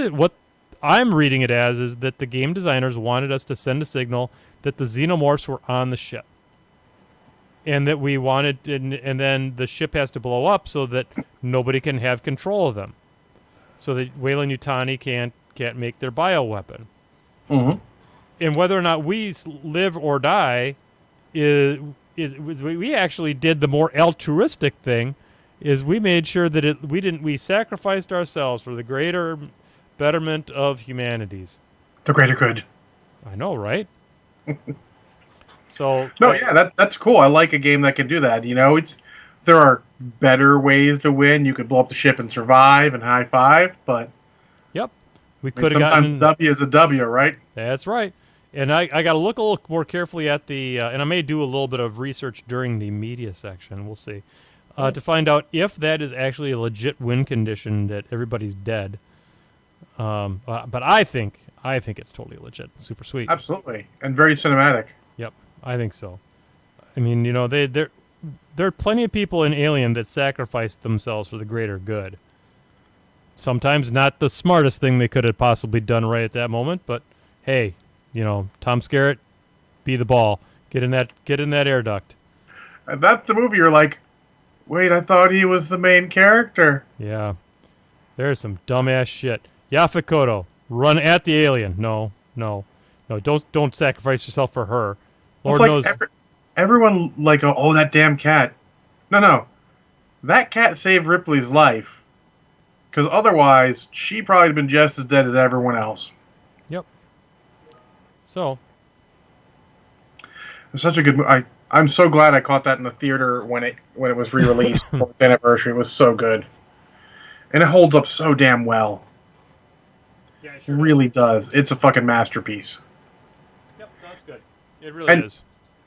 I'm reading it as is that the game designers wanted us to send a signal that the xenomorphs were on the ship, and that we wanted, and then the ship has to blow up so that nobody can have control of them, so that Weyland-Yutani can't make their bioweapon. Mm-hmm. And whether or not we live or die is we actually did the more altruistic thing, is we made sure that we sacrificed ourselves for the greater betterment of humanities. The greater good. I know, right? So no, yeah, that's cool. I like a game that can do that. You know, there are better ways to win. You could blow up the ship and survive and high five, but yep, we could have gotten. Sometimes W is a W, right? That's right. And I got to look a little more carefully at the, and I may do a little bit of research during the media section. We'll see, to find out if that is actually a legit win condition that everybody's dead. But I think it's totally legit. Super sweet. Absolutely, and very cinematic. Yep, I think so. I mean, you know, there are plenty of people in Alien that sacrifice themselves for the greater good. Sometimes not the smartest thing they could have possibly done right at that moment, but hey. You know, Tom Skerritt, be the ball. Get in that air duct. And that's the movie. You're like, wait, I thought he was the main character. Yeah, there's some dumbass shit. Yaphet Kotto, run at the alien. No, don't sacrifice yourself for her. Lord knows. Everyone like, oh, that damn cat. No, that cat saved Ripley's life, because otherwise she probably been just as dead as everyone else. Yep. So, it's such a good movie. I'm so glad I caught that in the theater when it was re-released for the anniversary. It was so good, and it holds up so damn well. Yeah, it sure really does. It's a fucking masterpiece. Yep, that's good. It really is.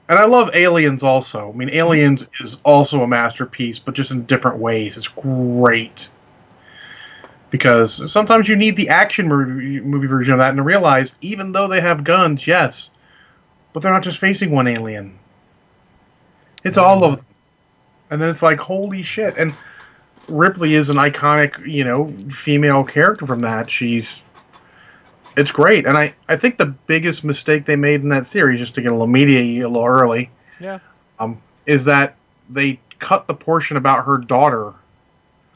And I love Aliens also. I mean, Aliens is also a masterpiece, but just in different ways. It's great. Because sometimes you need the action movie version of that, and to realize, even though they have guns, yes, but they're not just facing one alien. It's all of them. And then it's like, holy shit. And Ripley is an iconic, you know, female character from that. It's great. And I think the biggest mistake they made in that series, just to get a little media a little early, is that they cut the portion about her daughter.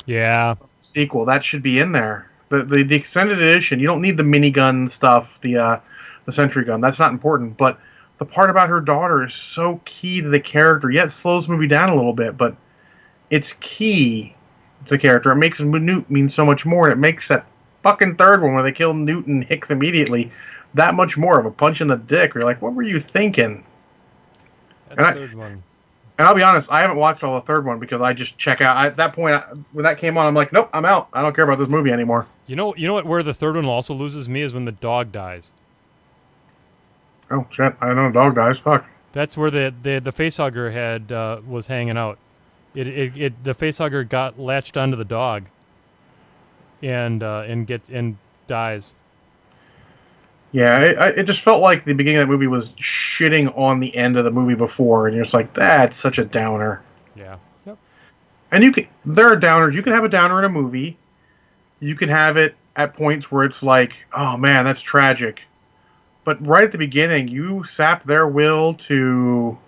Yeah. Sequel that should be in there. The extended edition. You don't need the minigun stuff, the sentry gun. That's not important. But the part about her daughter is so key to the character. Yeah, it slows the movie down a little bit, but it's key to the character. It makes Newt mean so much more. And it makes that fucking third one where they kill Newt and Hicks immediately that much more of a punch in the dick. You're like, what were you thinking? That third one. And I'll be honest, I haven't watched all the third one because I just check out. At that point, when that came on, I'm like, nope, I'm out. I don't care about this movie anymore. You know what? Where the third one also loses me is when the dog dies. Oh shit! I know the dog dies. Fuck. That's where the facehugger had was hanging out. The facehugger got latched onto the dog. And dies. Yeah, it just felt like the beginning of that movie was shitting on the end of the movie before, and you're just like, that's such a downer. Yeah. Yep. And there are downers. You can have a downer in a movie. You can have it at points where it's like, oh man, that's tragic. But right at the beginning, you sap their will to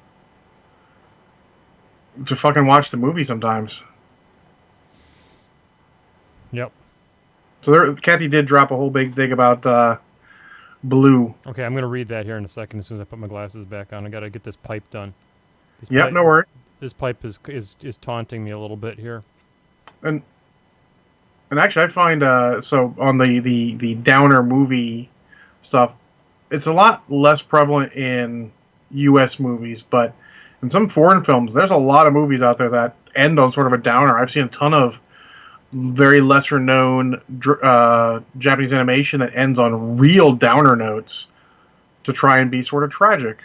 fucking watch the movie sometimes. Yep. So Kathy did drop a whole big thing about Blue. Okay, I'm going to read that here in a second as soon as I put my glasses back on. I got to get this pipe done. No worries. This pipe is taunting me a little bit here. And actually, I find so on the downer movie stuff, it's a lot less prevalent in U.S. movies, but in some foreign films, there's a lot of movies out there that end on sort of a downer. I've seen a ton of very lesser known Japanese animation that ends on real downer notes to try and be sort of tragic.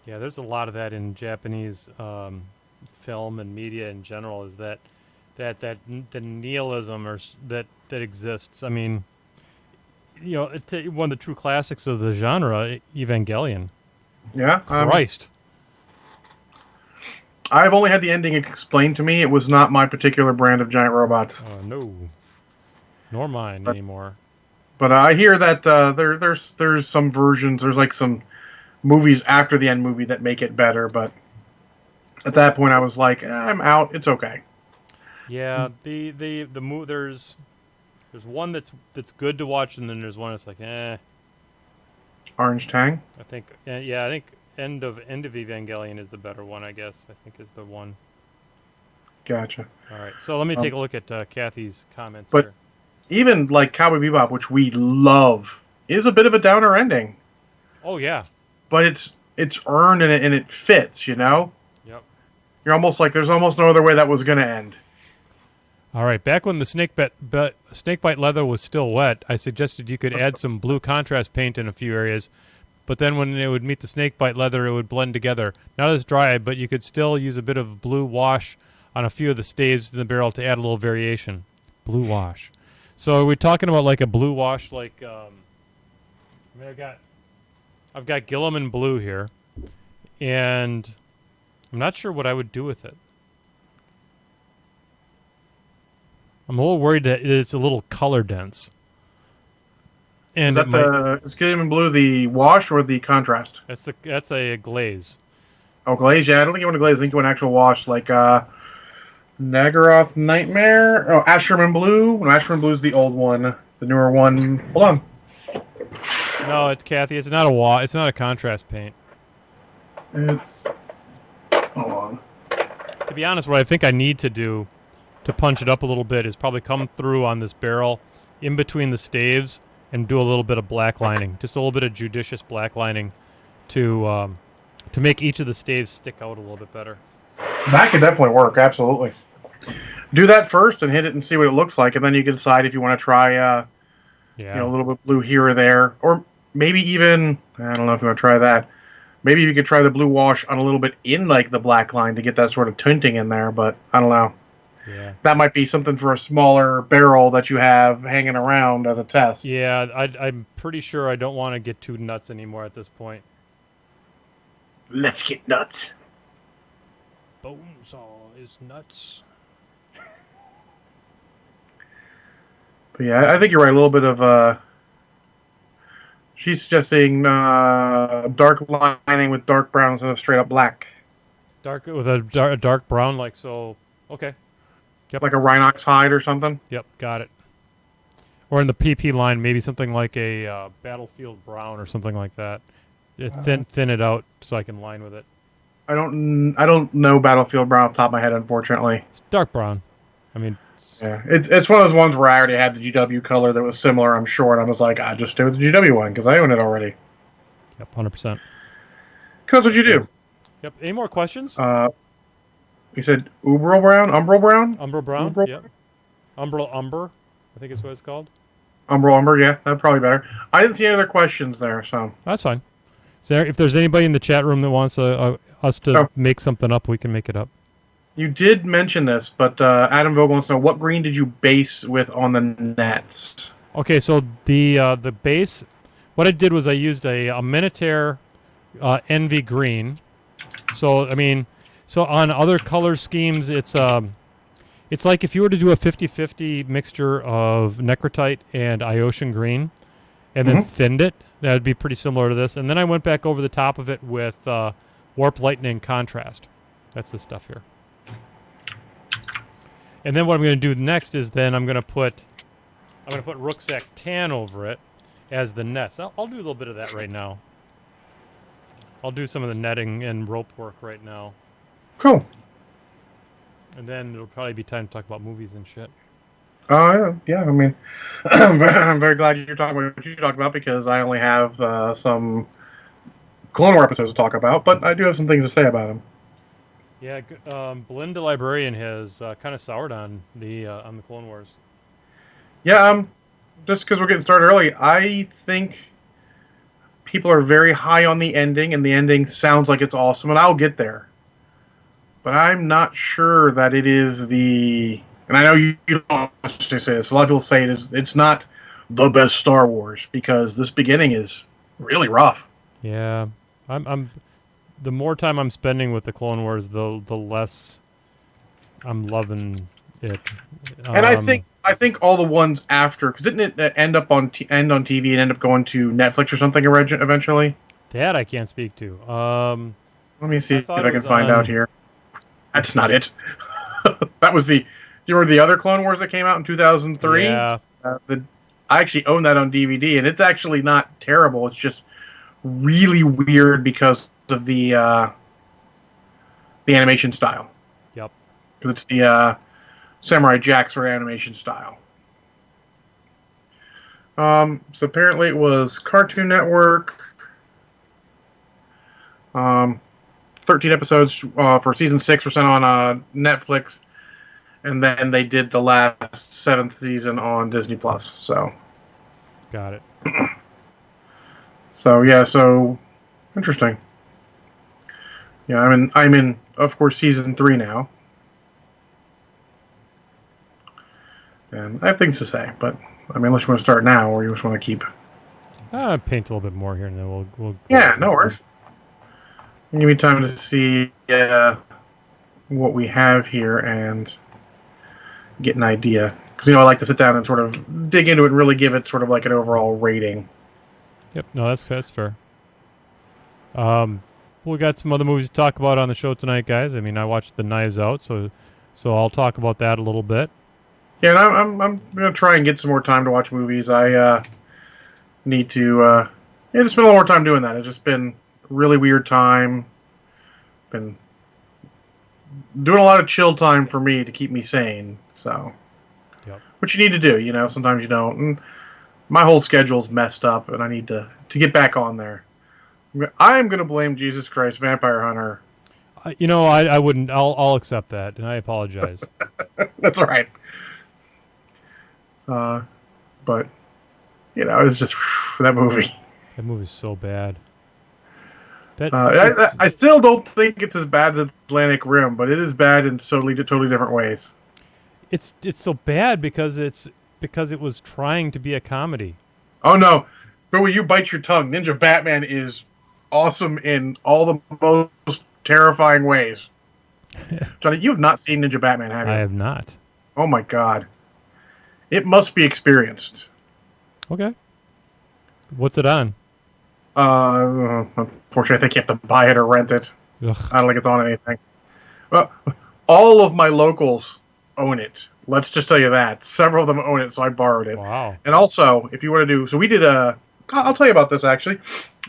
Yeah, there's a lot of that in Japanese film and media in general. Is the nihilism that exists? I mean, one of the true classics of the genre, Evangelion. Yeah, Christ. I've only had the ending explained to me. It was not my particular brand of giant robots. Oh no, nor mine anymore. But I hear that there's some versions. There's like some movies after the end movie that make it better. But at that point, I was like, I'm out. It's okay. Yeah, there's one that's good to watch, and then there's one that's like, eh. Orange Tang. I think End of Evangelion is the better one. I guess I think is the one. Gotcha. All right, so let me take a look at Kathy's comments. But here. Even like Cowboy Bebop, which we love, is a bit of a downer ending. Oh yeah. But it's earned and it fits, you know? Yep. You're almost like there's almost no other way that was going to end. All right, back when the snakebite leather was still wet, I suggested you could add some blue contrast paint in a few areas, but then when it would meet the snakebite leather, it would blend together. Not as dry, but you could still use a bit of blue wash on a few of the staves in the barrel to add a little variation. Blue wash. So are we talking about like a blue wash, like I've got Gilliman blue here, and I'm not sure what I would do with it. I'm a little worried that it's a little color dense. And is Gilliman blue the wash or the contrast? That's a glaze. Oh, glaze. Yeah, I don't think you want a glaze. I think you want an actual wash, like Nagaroth Nightmare. Oh, Asherman blue. No, Asherman blue is the old one. The newer one. Hold on. No, Kathy. It's not a wash. It's not a contrast paint. Hold on. To be honest, what I think I need to do to punch it up a little bit is probably come through on this barrel in between the staves and do a little bit of black lining, just a little bit of judicious black lining to make each of the staves stick out a little bit better. That could definitely work, absolutely. Do that first and hit it and see what it looks like, and then you can decide if you want to try a little bit blue here or there, or maybe even, I don't know if you want to try that. Maybe you could try the blue wash on a little bit in like the black line to get that sort of tinting in there, but I don't know. Yeah. That might be something for a smaller barrel that you have hanging around as a test. Yeah, I'm pretty sure I don't want to get too nuts anymore at this point. Let's get nuts. Bonesaw is nuts. But yeah, I think you're right. A little bit of she's suggesting dark lining with dark brown instead of straight up black. Dark with a dark brown, like so. Okay. Yep. Like a Rhinox hide or something? Yep, got it. Or in the PP line, maybe something like a Battlefield Brown or something like that. Thin it out so I can line with it. I don't know Battlefield Brown off the top of my head, unfortunately. It's dark brown. I mean... Yeah, it's one of those ones where I already had the GW color that was similar, I'm sure, and I was like, I'll just do the GW one, because I own it already. Yep, 100%. Because what you do. Yep, any more questions? You said Umbral Brown? Umbral Brown, Umbral? yep. Umber, I think is what it's called. Umbral Umber, yeah, that's probably better. I didn't see any other questions there, so... That's fine. So if there's anybody in the chat room that wants us to make something up, we can make it up. You did mention this, but Adam Vogel wants to know, what green did you base with on the nets? Okay, so the base, what I did was I used a Minotaur Envy green. So, I mean... So on other color schemes, it's like if you were to do a 50-50 mixture of Necrotite and Iosian green, and then thinned it, that would be pretty similar to this. And then I went back over the top of it with Warp Lightning Contrast. That's the stuff here. And then what I'm going to do next is then I'm going to put Rucksack Tan over it as the nets. I'll do a little bit of that right now. I'll do some of the netting and rope work right now. Cool. And then it'll probably be time to talk about movies and shit. Yeah. I mean, I'm very glad you're talking about what you talked about, because I only have some Clone War episodes to talk about, but I do have some things to say about them. Yeah, Belinda Librarian has kind of soured on the Clone Wars. Yeah, just because we're getting started early, I think people are very high on the ending, and the ending sounds like it's awesome, and I'll get there. But I'm not sure that it is the. And I know you don't want to say this. A lot of people say it is. It's not the best Star Wars because this beginning is really rough. Yeah, I'm the more time I'm spending with the Clone Wars, the less I'm loving it. And I think all the ones after, because didn't it end on TV and end up going to Netflix or something eventually? That I can't speak to. Let me see I if thought I it can was find out on. here. That's not it. That was the. Do you remember the other Clone Wars that came out in 2003? Yeah, I actually own that on DVD, and it's actually not terrible. It's just really weird because of the animation style. yep. Because it's the Samurai Jack sort of animation style. So apparently it was Cartoon Network. 13 episodes for season 6 were sent on Netflix, and then they did the last 7th season on Disney Plus. Got it. So interesting. Yeah, I'm in of course season 3 now, and I have things to say, but I mean, unless you want to start now or you just want to keep. Paint a little bit more here, and then we'll Yeah, no worries. Give me time to see what we have here and get an idea. Because, I like to sit down and sort of dig into it and really give it sort of like an overall rating. Yep. No, that's fair. We got some other movies to talk about on the show tonight, guys. I mean, I watched The Knives Out, so I'll talk about that a little bit. Yeah, and I'm going to try and get some more time to watch movies. I need to just spend a little more time doing that. It's just been a really weird time. Been doing a lot of chill time for me to keep me sane. So, Yep. What you need to do, sometimes you don't. And my whole schedule's messed up, and I need to get back on there. I'm going to blame Jesus Christ Vampire Hunter. I wouldn't. I'll accept that, and I apologize. That's all right. But it's just that movie. That movie's so bad. I still don't think it's as bad as Atlantic Rim, but it is bad in totally different ways. It's so bad because it was trying to be a comedy. Oh no, but when you bite your tongue, Ninja Batman is awesome in all the most terrifying ways. Johnny, you have not seen Ninja Batman, have you? I have not. Oh my god, it must be experienced. Okay. What's it on? Unfortunately, I think you have to buy it or rent it. Ugh. I don't think it's on anything. Well, all of my locals own it. Let's just tell you that. Several of them own it, so I borrowed it. Wow. And also, if you want to do... So we did I'll tell you about this, actually.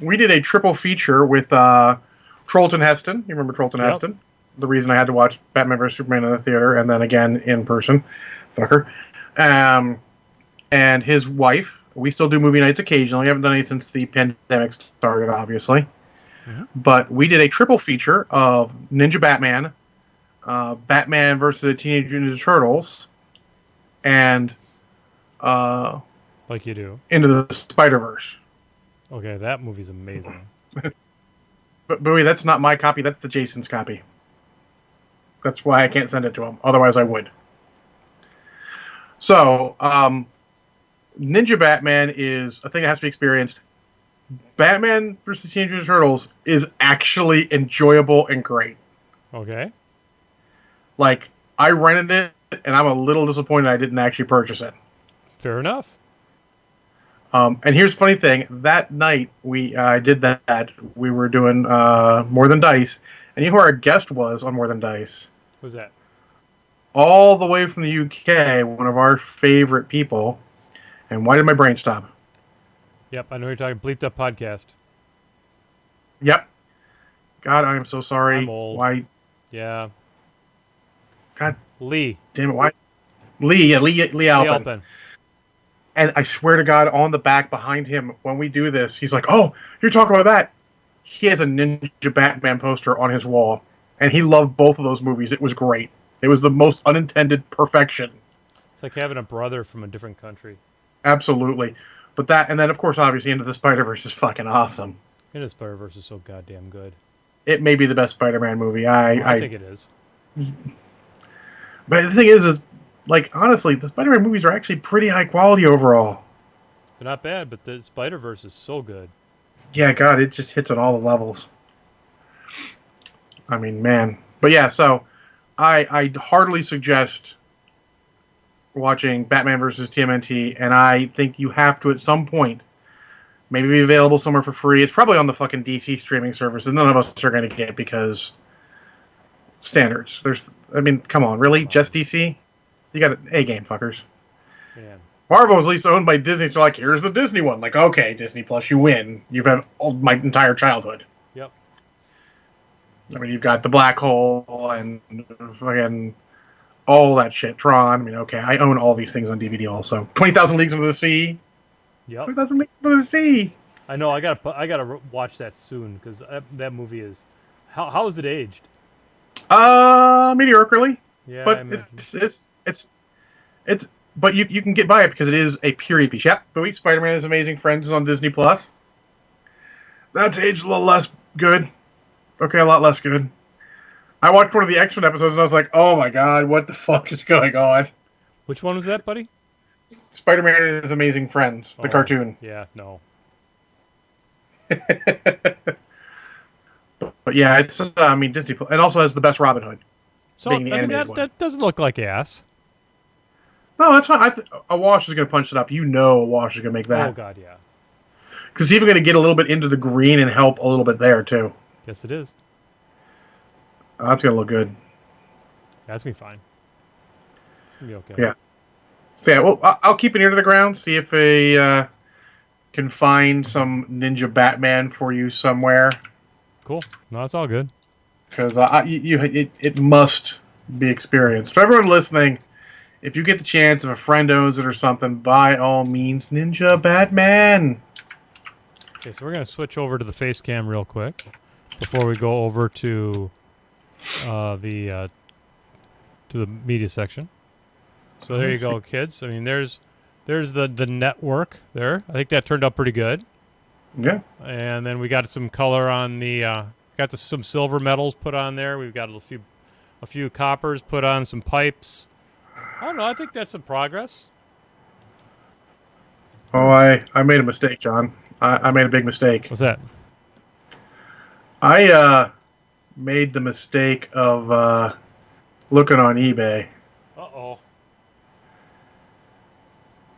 We did a triple feature with Trollton Heston. You remember Trollton Heston? The reason I had to watch Batman vs. Superman in the theater, and then again in person. Fucker. And his wife. We still do movie nights occasionally. We haven't done any since the pandemic started, obviously. Mm-hmm. But we did a triple feature of Ninja Batman, Batman versus the Teenage Mutant Ninja Turtles, and like you do, Into the Spider-Verse. Okay, that movie's amazing. But Bowie, that's not my copy. That's the Jason's copy. That's why I can't send it to him. Otherwise, I would. So, Ninja Batman is a thing that has to be experienced. Batman vs. Teenage Mutant Turtles is actually enjoyable and great. Okay. Like, I rented it, and I'm a little disappointed I didn't actually purchase it. Fair enough. And here's the funny thing. That night, I did that. We were doing More Than Dice. And you know who our guest was on More Than Dice? Who's that? All the way from the UK, one of our favorite people. And why did my brain stop? Yep, I know you're talking Bleeped Up Podcast. Yep. God, I am so sorry. I'm old. Why? Yeah. God. Lee. Damn it, why? Lee Alpin. And I swear to God, on the back behind him, when we do this, he's like, "Oh, you're talking about that." He has a Ninja Batman poster on his wall, and he loved both of those movies. It was great. It was the most unintended perfection. It's like having a brother from a different country. Absolutely. But that, and then of course, obviously, Into the Spider-Verse is fucking awesome. Into the Spider-Verse is so goddamn good. It may be the best Spider-Man movie. I think it is. But the thing is, like, honestly, the Spider-Man movies are actually pretty high quality overall. They're not bad, but the Spider-Verse is so good. Yeah, God, it just hits on all the levels. I mean, man. But yeah, so I heartily suggest watching Batman vs. TMNT, and I think you have to at some point. Maybe be available somewhere for free. It's probably on the fucking DC streaming service that none of us are going to get because standards. Come on, really? Just DC? You got an A game, fuckers. Man. Marvel is at least owned by Disney, so like, here's the Disney one. Like, okay, Disney Plus, you win. You've had my entire childhood. Yep. I mean, you've got the Black Hole and fucking all that shit. Tron. I mean, okay, I own all these things on DVD also. 20,000 Leagues Under the Sea. Yep. 20,000 Leagues Under the Sea. I know. I gotta watch that soon because that movie is. How is it aged? Mediocrely. Yeah, but it's but you can get by it because it is a period piece. Yep, but Spider-Man is Amazing Friends is on Disney Plus. That's aged a little less good. Okay, a lot less good. I watched one of the X-Men episodes and I was like, oh my god, what the fuck is going on? Which one was that, buddy? Spider-Man and His Amazing Friends, the cartoon. Yeah, no. But yeah, it's Disney, and also has the best Robin Hood. So that doesn't look like ass. No, that's fine. A wash is going to punch it up. You know, a wash is going to make that. Oh god, yeah. Because it's even going to get a little bit into the green and help a little bit there too. Yes, it is. That's going to look good. That's gonna be fine. It's gonna be okay. Yeah. So yeah, well, I'll keep an ear to the ground. See if I can find some Ninja Batman for you somewhere. Cool. No, it's all good. Because it must be experienced. For everyone listening, if you get the chance, if a friend owns it or something, by all means, Ninja Batman. Okay, so we're gonna switch over to the face cam real quick before we go over to the media section. So there you go, kids. I mean, there's the network there. I think that turned out pretty good. Yeah. And then we got some color on the some silver medals put on there. We've got a few coppers put on, some pipes. I don't know. I think that's some progress. Oh, I made a mistake, John. I made a big mistake. What's that? I made the mistake of looking on eBay. Uh-oh.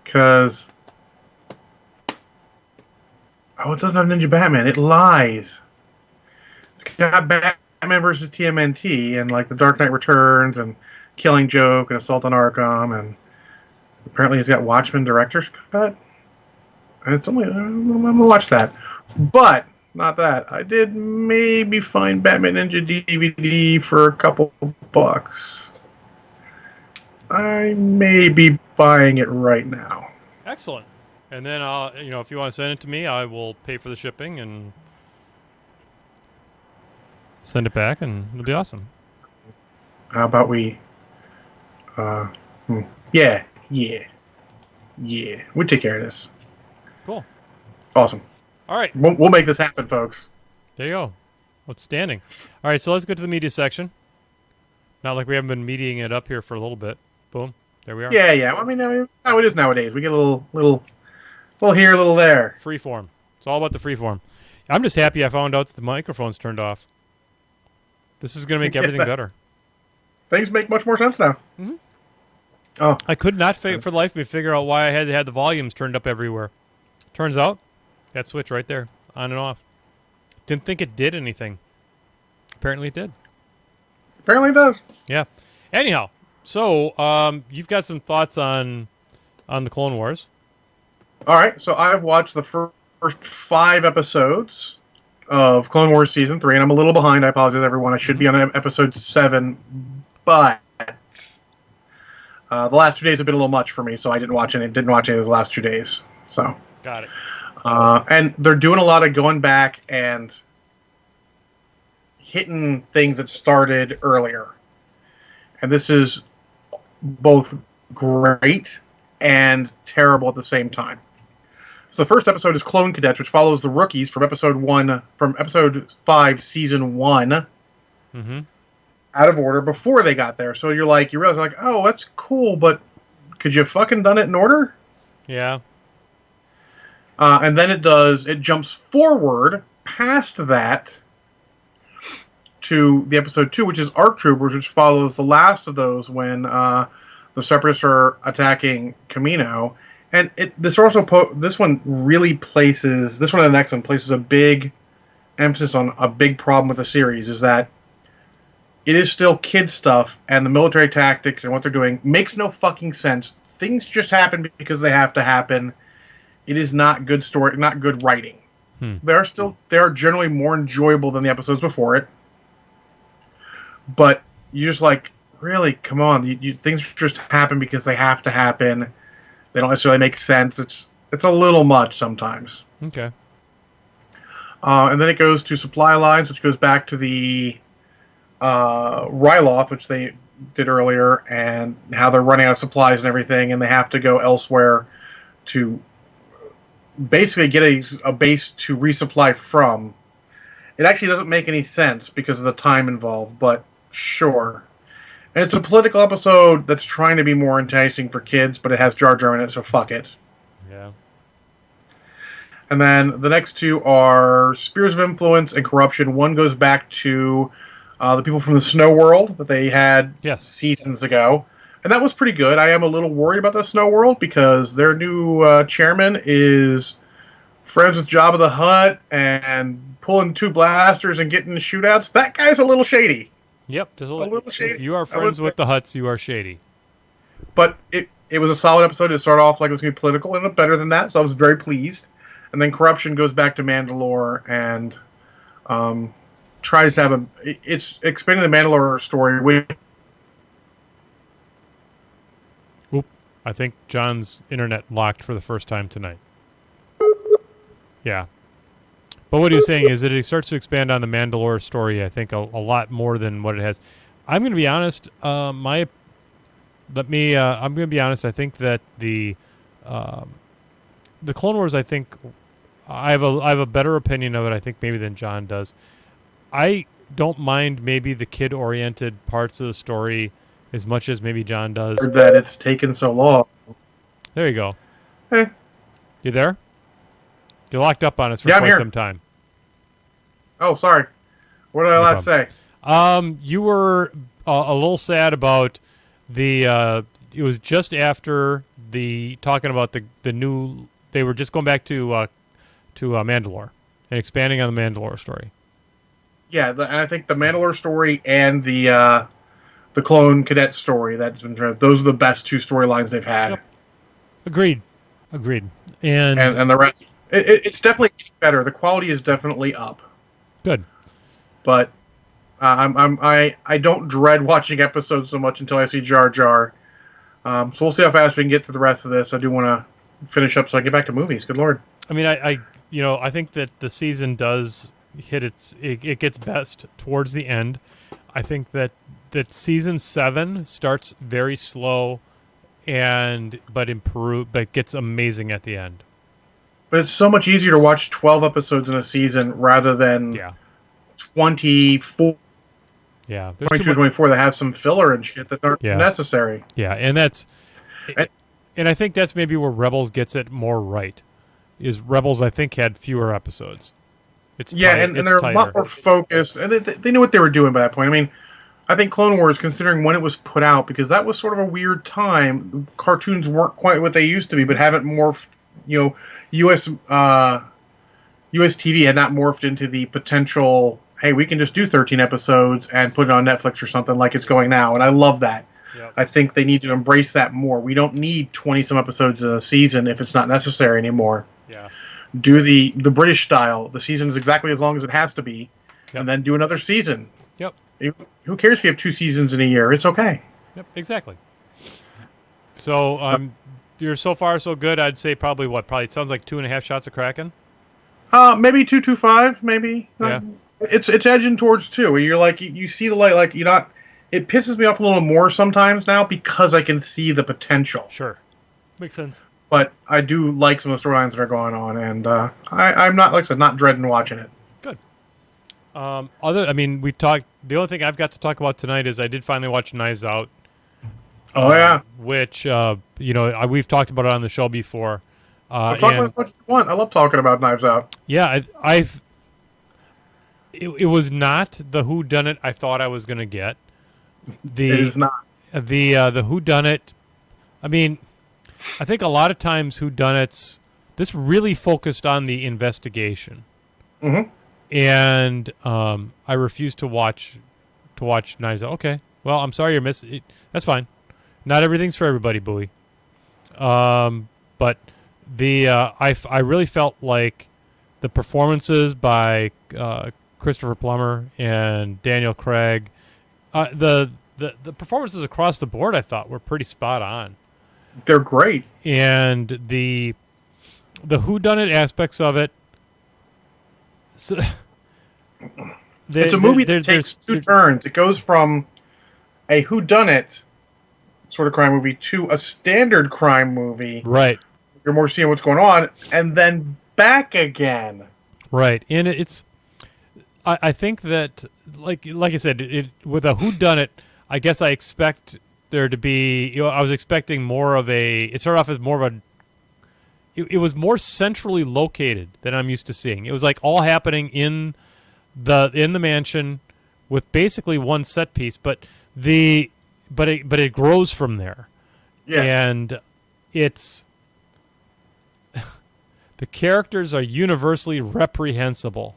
Because it doesn't have Ninja Batman. It lies. It's got Batman versus TMNT and like the Dark Knight Returns and Killing Joke and Assault on Arkham, and apparently he's got Watchmen Director's Cut. And it's only I'm gonna watch that, but not that. I did maybe find Batman Ninja DVD for a couple bucks. I may be buying it right now. Excellent. And then if you want to send it to me, I will pay for the shipping and send it back, and it'll be awesome. How about we? Yeah. We take care of this. Cool. Awesome. All right. We'll make this happen, folks. There you go. Outstanding. All right, so let's go to the media section. Not like we haven't been meeting it up here for a little bit. Boom. There we are. Yeah. I mean, that's how it is nowadays. We get a little here, a little there. Freeform. It's all about the freeform. I'm just happy I found out that the microphone's turned off. This is going to make everything better. Things make much more sense now. Mm-hmm. Oh, I could not for the life of me figure out why I had to have the volumes turned up everywhere. Turns out, that switch right there, on and off. Didn't think it did anything. Apparently it did. Apparently it does. Yeah. Anyhow, so you've got some thoughts on the Clone Wars. All right, so I've watched the first 5 episodes of Clone Wars Season 3, and I'm a little behind. I apologize, everyone. I should be on episode 7, but the last 2 days have been a little much for me, so I didn't watch any of those last 2 days. So got it. And they're doing a lot of going back and hitting things that started earlier. And this is both great and terrible at the same time. So the first episode is Clone Cadets, which follows the rookies from episode 5, season 1, out of order before they got there. So you realize like, oh, that's cool, but could you fucking done it in order? Yeah. And then it jumps forward past that to the episode 2, which is Arc Troopers, which follows the last of those when the Separatists are attacking Camino. And this one and the next one places a big emphasis on a big problem with the series, is that it is still kid stuff, and the military tactics and what they're doing makes no fucking sense. Things just happen because they have to happen. It is not good story, not good writing. They are generally more enjoyable than the episodes before it. But you just really, come on, things just happen because they have to happen. They don't necessarily make sense. It's a little much sometimes. Okay. And then it goes to Supply Lines, which goes back to the Ryloth, which they did earlier, and how they're running out of supplies and everything, and they have to go elsewhere to basically get a base to resupply from. It actually doesn't make any sense because of the time involved, but sure. And it's a political episode that's trying to be more enticing for kids, but it has Jar Jar in it, so fuck it. Yeah. And then the next two are Spheres of Influence and Corruption. One goes back to the people from the Snow World that they had seasons ago. And that was pretty good. I am a little worried about the Snow World because their new chairman is friends with Jabba the Hutt and pulling 2 blasters and getting shootouts. That guy's a little shady. Yep, just a little shady. If you are friends with the Hutts, you are shady. But it was a solid episode. It started off like it was going to be political, and better than that, so I was very pleased. And then Corruption goes back to Mandalore and tries to have it's expanding the Mandalore story. Oop, I think John's internet locked for the first time tonight. Yeah. But what he's saying is that it starts to expand on the Mandalore story, I think, a lot more than what it has. I'm going to be honest. I'm going to be honest. I think that the Clone Wars, I think, I have a better opinion of it, I think, maybe than John does. I don't mind maybe the kid-oriented parts of the story as much as maybe John does. That it's taken so long. There you go. Hey. You there? You locked up on us for quite some time. Oh, sorry. What did I last say? You were a little sad about the. It was just after the talking about the new. They were just going back to Mandalore and expanding on the Mandalore story. Yeah, and I think the Mandalore story and the Clone Cadet story that's been those are the best 2 storylines they've had. Yep. Agreed. And the rest. It's definitely better. The quality is definitely up. Good. But I don't dread watching episodes so much until I see Jar Jar. So we'll see how fast we can get to the rest of this. I do want to finish up so I get back to movies. Good Lord. I mean, I think that the season does hit it gets best towards the end. I think that season 7 starts very slow but gets amazing at the end. But it's so much easier to watch 12 episodes in a season rather than 24. Yeah, 22, 24 that have some filler and shit that aren't necessary. Yeah, and I think that's maybe where Rebels gets it more right. Is Rebels, I think, had fewer episodes. And they're tighter. A lot more focused, and they knew what they were doing by that point. I mean, I think Clone Wars, considering when it was put out, because that was sort of a weird time. Cartoons weren't quite what they used to be, but haven't morphed. US TV had not morphed into the potential. Hey, we can just do 13 episodes and put it on Netflix or something like it's going now, and I love that. Yep. I think they need to embrace that more. We don't need 20-some episodes in a season if it's not necessary anymore. Yeah. Do the British style. The season is exactly as long as it has to be, and then do another season. Yep. Who cares if you have 2 seasons in a year? It's okay. Yep, exactly. So, you're so far so good. I'd say probably it sounds like 2.5 shots of Kraken. Maybe 225, maybe. Yeah. it's edging towards 2. Where you're like you see the light, like you're not. It pisses me off a little more sometimes now because I can see the potential. Sure, makes sense. But I do like some of the storylines that are going on, and I'm not, like I said, not dreading watching it. Good. We talked. The only thing I've got to talk about tonight is I did finally watch Knives Out. Oh yeah, which we've talked about it on the show before. Talk about as much as you want. I love talking about Knives Out. Yeah, it was not the whodunit I thought I was going to get. It is not. The whodunit. I mean, I think a lot of times whodunits, this really focused on the investigation. Mm-hmm. And I refused to watch Knives Out. Okay, well, I'm sorry you're missing. That's fine. Not everything's for everybody, Bowie. But I really felt like the performances by Christopher Plummer and Daniel Craig, the performances across the board, I thought were pretty spot on. They're great, and the whodunit aspects of it. So, it's a movie that takes two turns. It goes from a whodunit sort of crime movie to a standard crime movie. Right. You're more seeing what's going on, and then back again. Right, and it's. I think that, like I said, with a whodunit, I guess I expect there to be. I was expecting more of a. It started off as more of a. It was more centrally located than I'm used to seeing. It was like all happening in the mansion with basically one set piece, but it grows from there. Yeah. And it's the characters are universally reprehensible,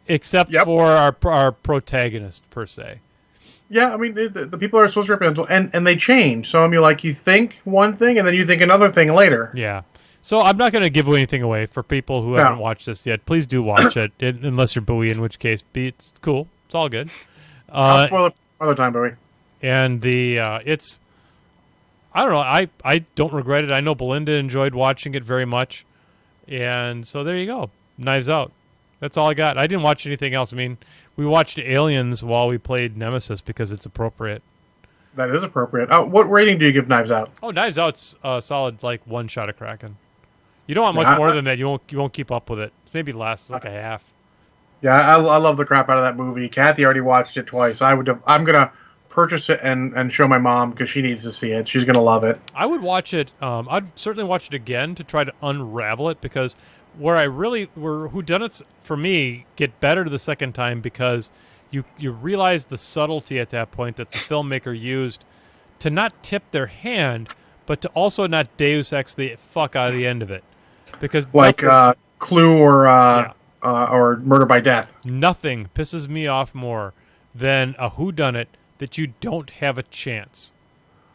except for our protagonist per se. Yeah, I mean the people are supposed to be reprehensible, and they change. So I mean, like you think one thing and then you think another thing later. Yeah. So I'm not going to give anything away for people who haven't watched this yet. Please do watch it, unless you're Bowie, in which case, it's cool. It's all good. I'll spoil it for some other time, Bowie. And it's, I don't know. I don't regret it. I know Belinda enjoyed watching it very much, and so there you go. Knives Out. That's all I got. I didn't watch anything else. I mean, we watched Aliens while we played Nemesis because it's appropriate. That is appropriate. What rating do you give Knives Out? Oh, Knives Out's solid, like one shot of Kraken. You don't want much more than that. You won't keep up with it. Maybe lasts like a half. Yeah, I love the crap out of that movie. Kathy already watched it twice. I'm gonna purchase it and show my mom because she needs to see it. She's gonna love it. I would watch it. I'd certainly watch it again to try to unravel it, because where whodunits for me get better the second time, because you realize the subtlety at that point that the filmmaker used to not tip their hand, but to also not Deus Ex the fuck out of the end of it, because like Clue or Murder by Death. Nothing pisses me off more than a whodunit that you don't have a chance.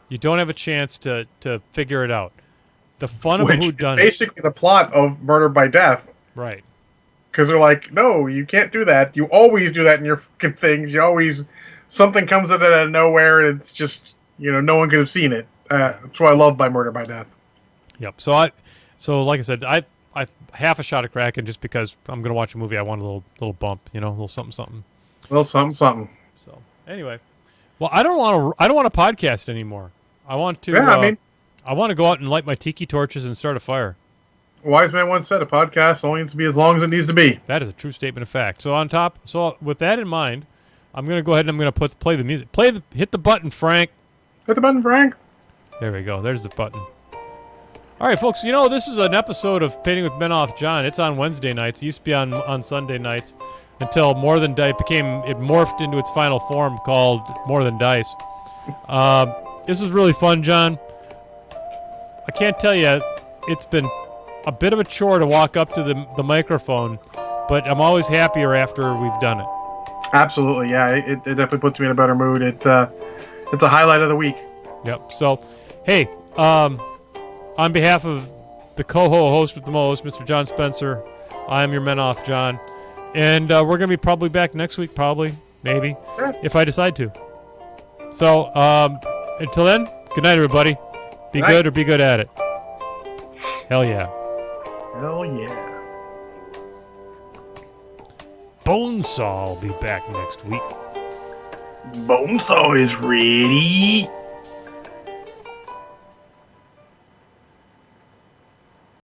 You don't have a chance to figure it out. The fun of a whodunit, basically the plot of Murder by Death. Right. Because they're like, no, you can't do that. You always do that in your fucking things. You always, something comes out of nowhere, and it's just, no one could have seen it. That's what I love by Murder by Death. Yep. So like I said, I half a shot of Kraken just because I'm gonna watch a movie. I want a little bump, a little something. A little something. So anyway, well, I don't want to podcast anymore. I want to. Yeah, I want to go out and light my tiki torches and start a fire. Wise man once said, a podcast only needs to be as long as it needs to be. That is a true statement of fact. So with that in mind, I'm going to go ahead and I'm going to play the music. Hit the button, Frank. Hit the button, Frank. There we go. There's the button. All right, folks. This is an episode of Painting with Men Off John. It's on Wednesday nights. It used to be on Sunday nights until More Than Dice it morphed into its final form called More Than Dice. This was really fun, John. I can't tell you, it's been a bit of a chore to walk up to the microphone, but I'm always happier after we've done it. Absolutely, yeah. It definitely puts me in a better mood. It's a highlight of the week. Yep. So, hey, on behalf of the co-host with the most, Mr. John Spencer, I am your Men Off John, and we're going to be probably back next week, maybe, if I decide to. So, until then, good night, everybody. Be good or be good at it. Hell yeah. Hell yeah. Boom. Bonesaw will be back next week. Bonesaw is ready.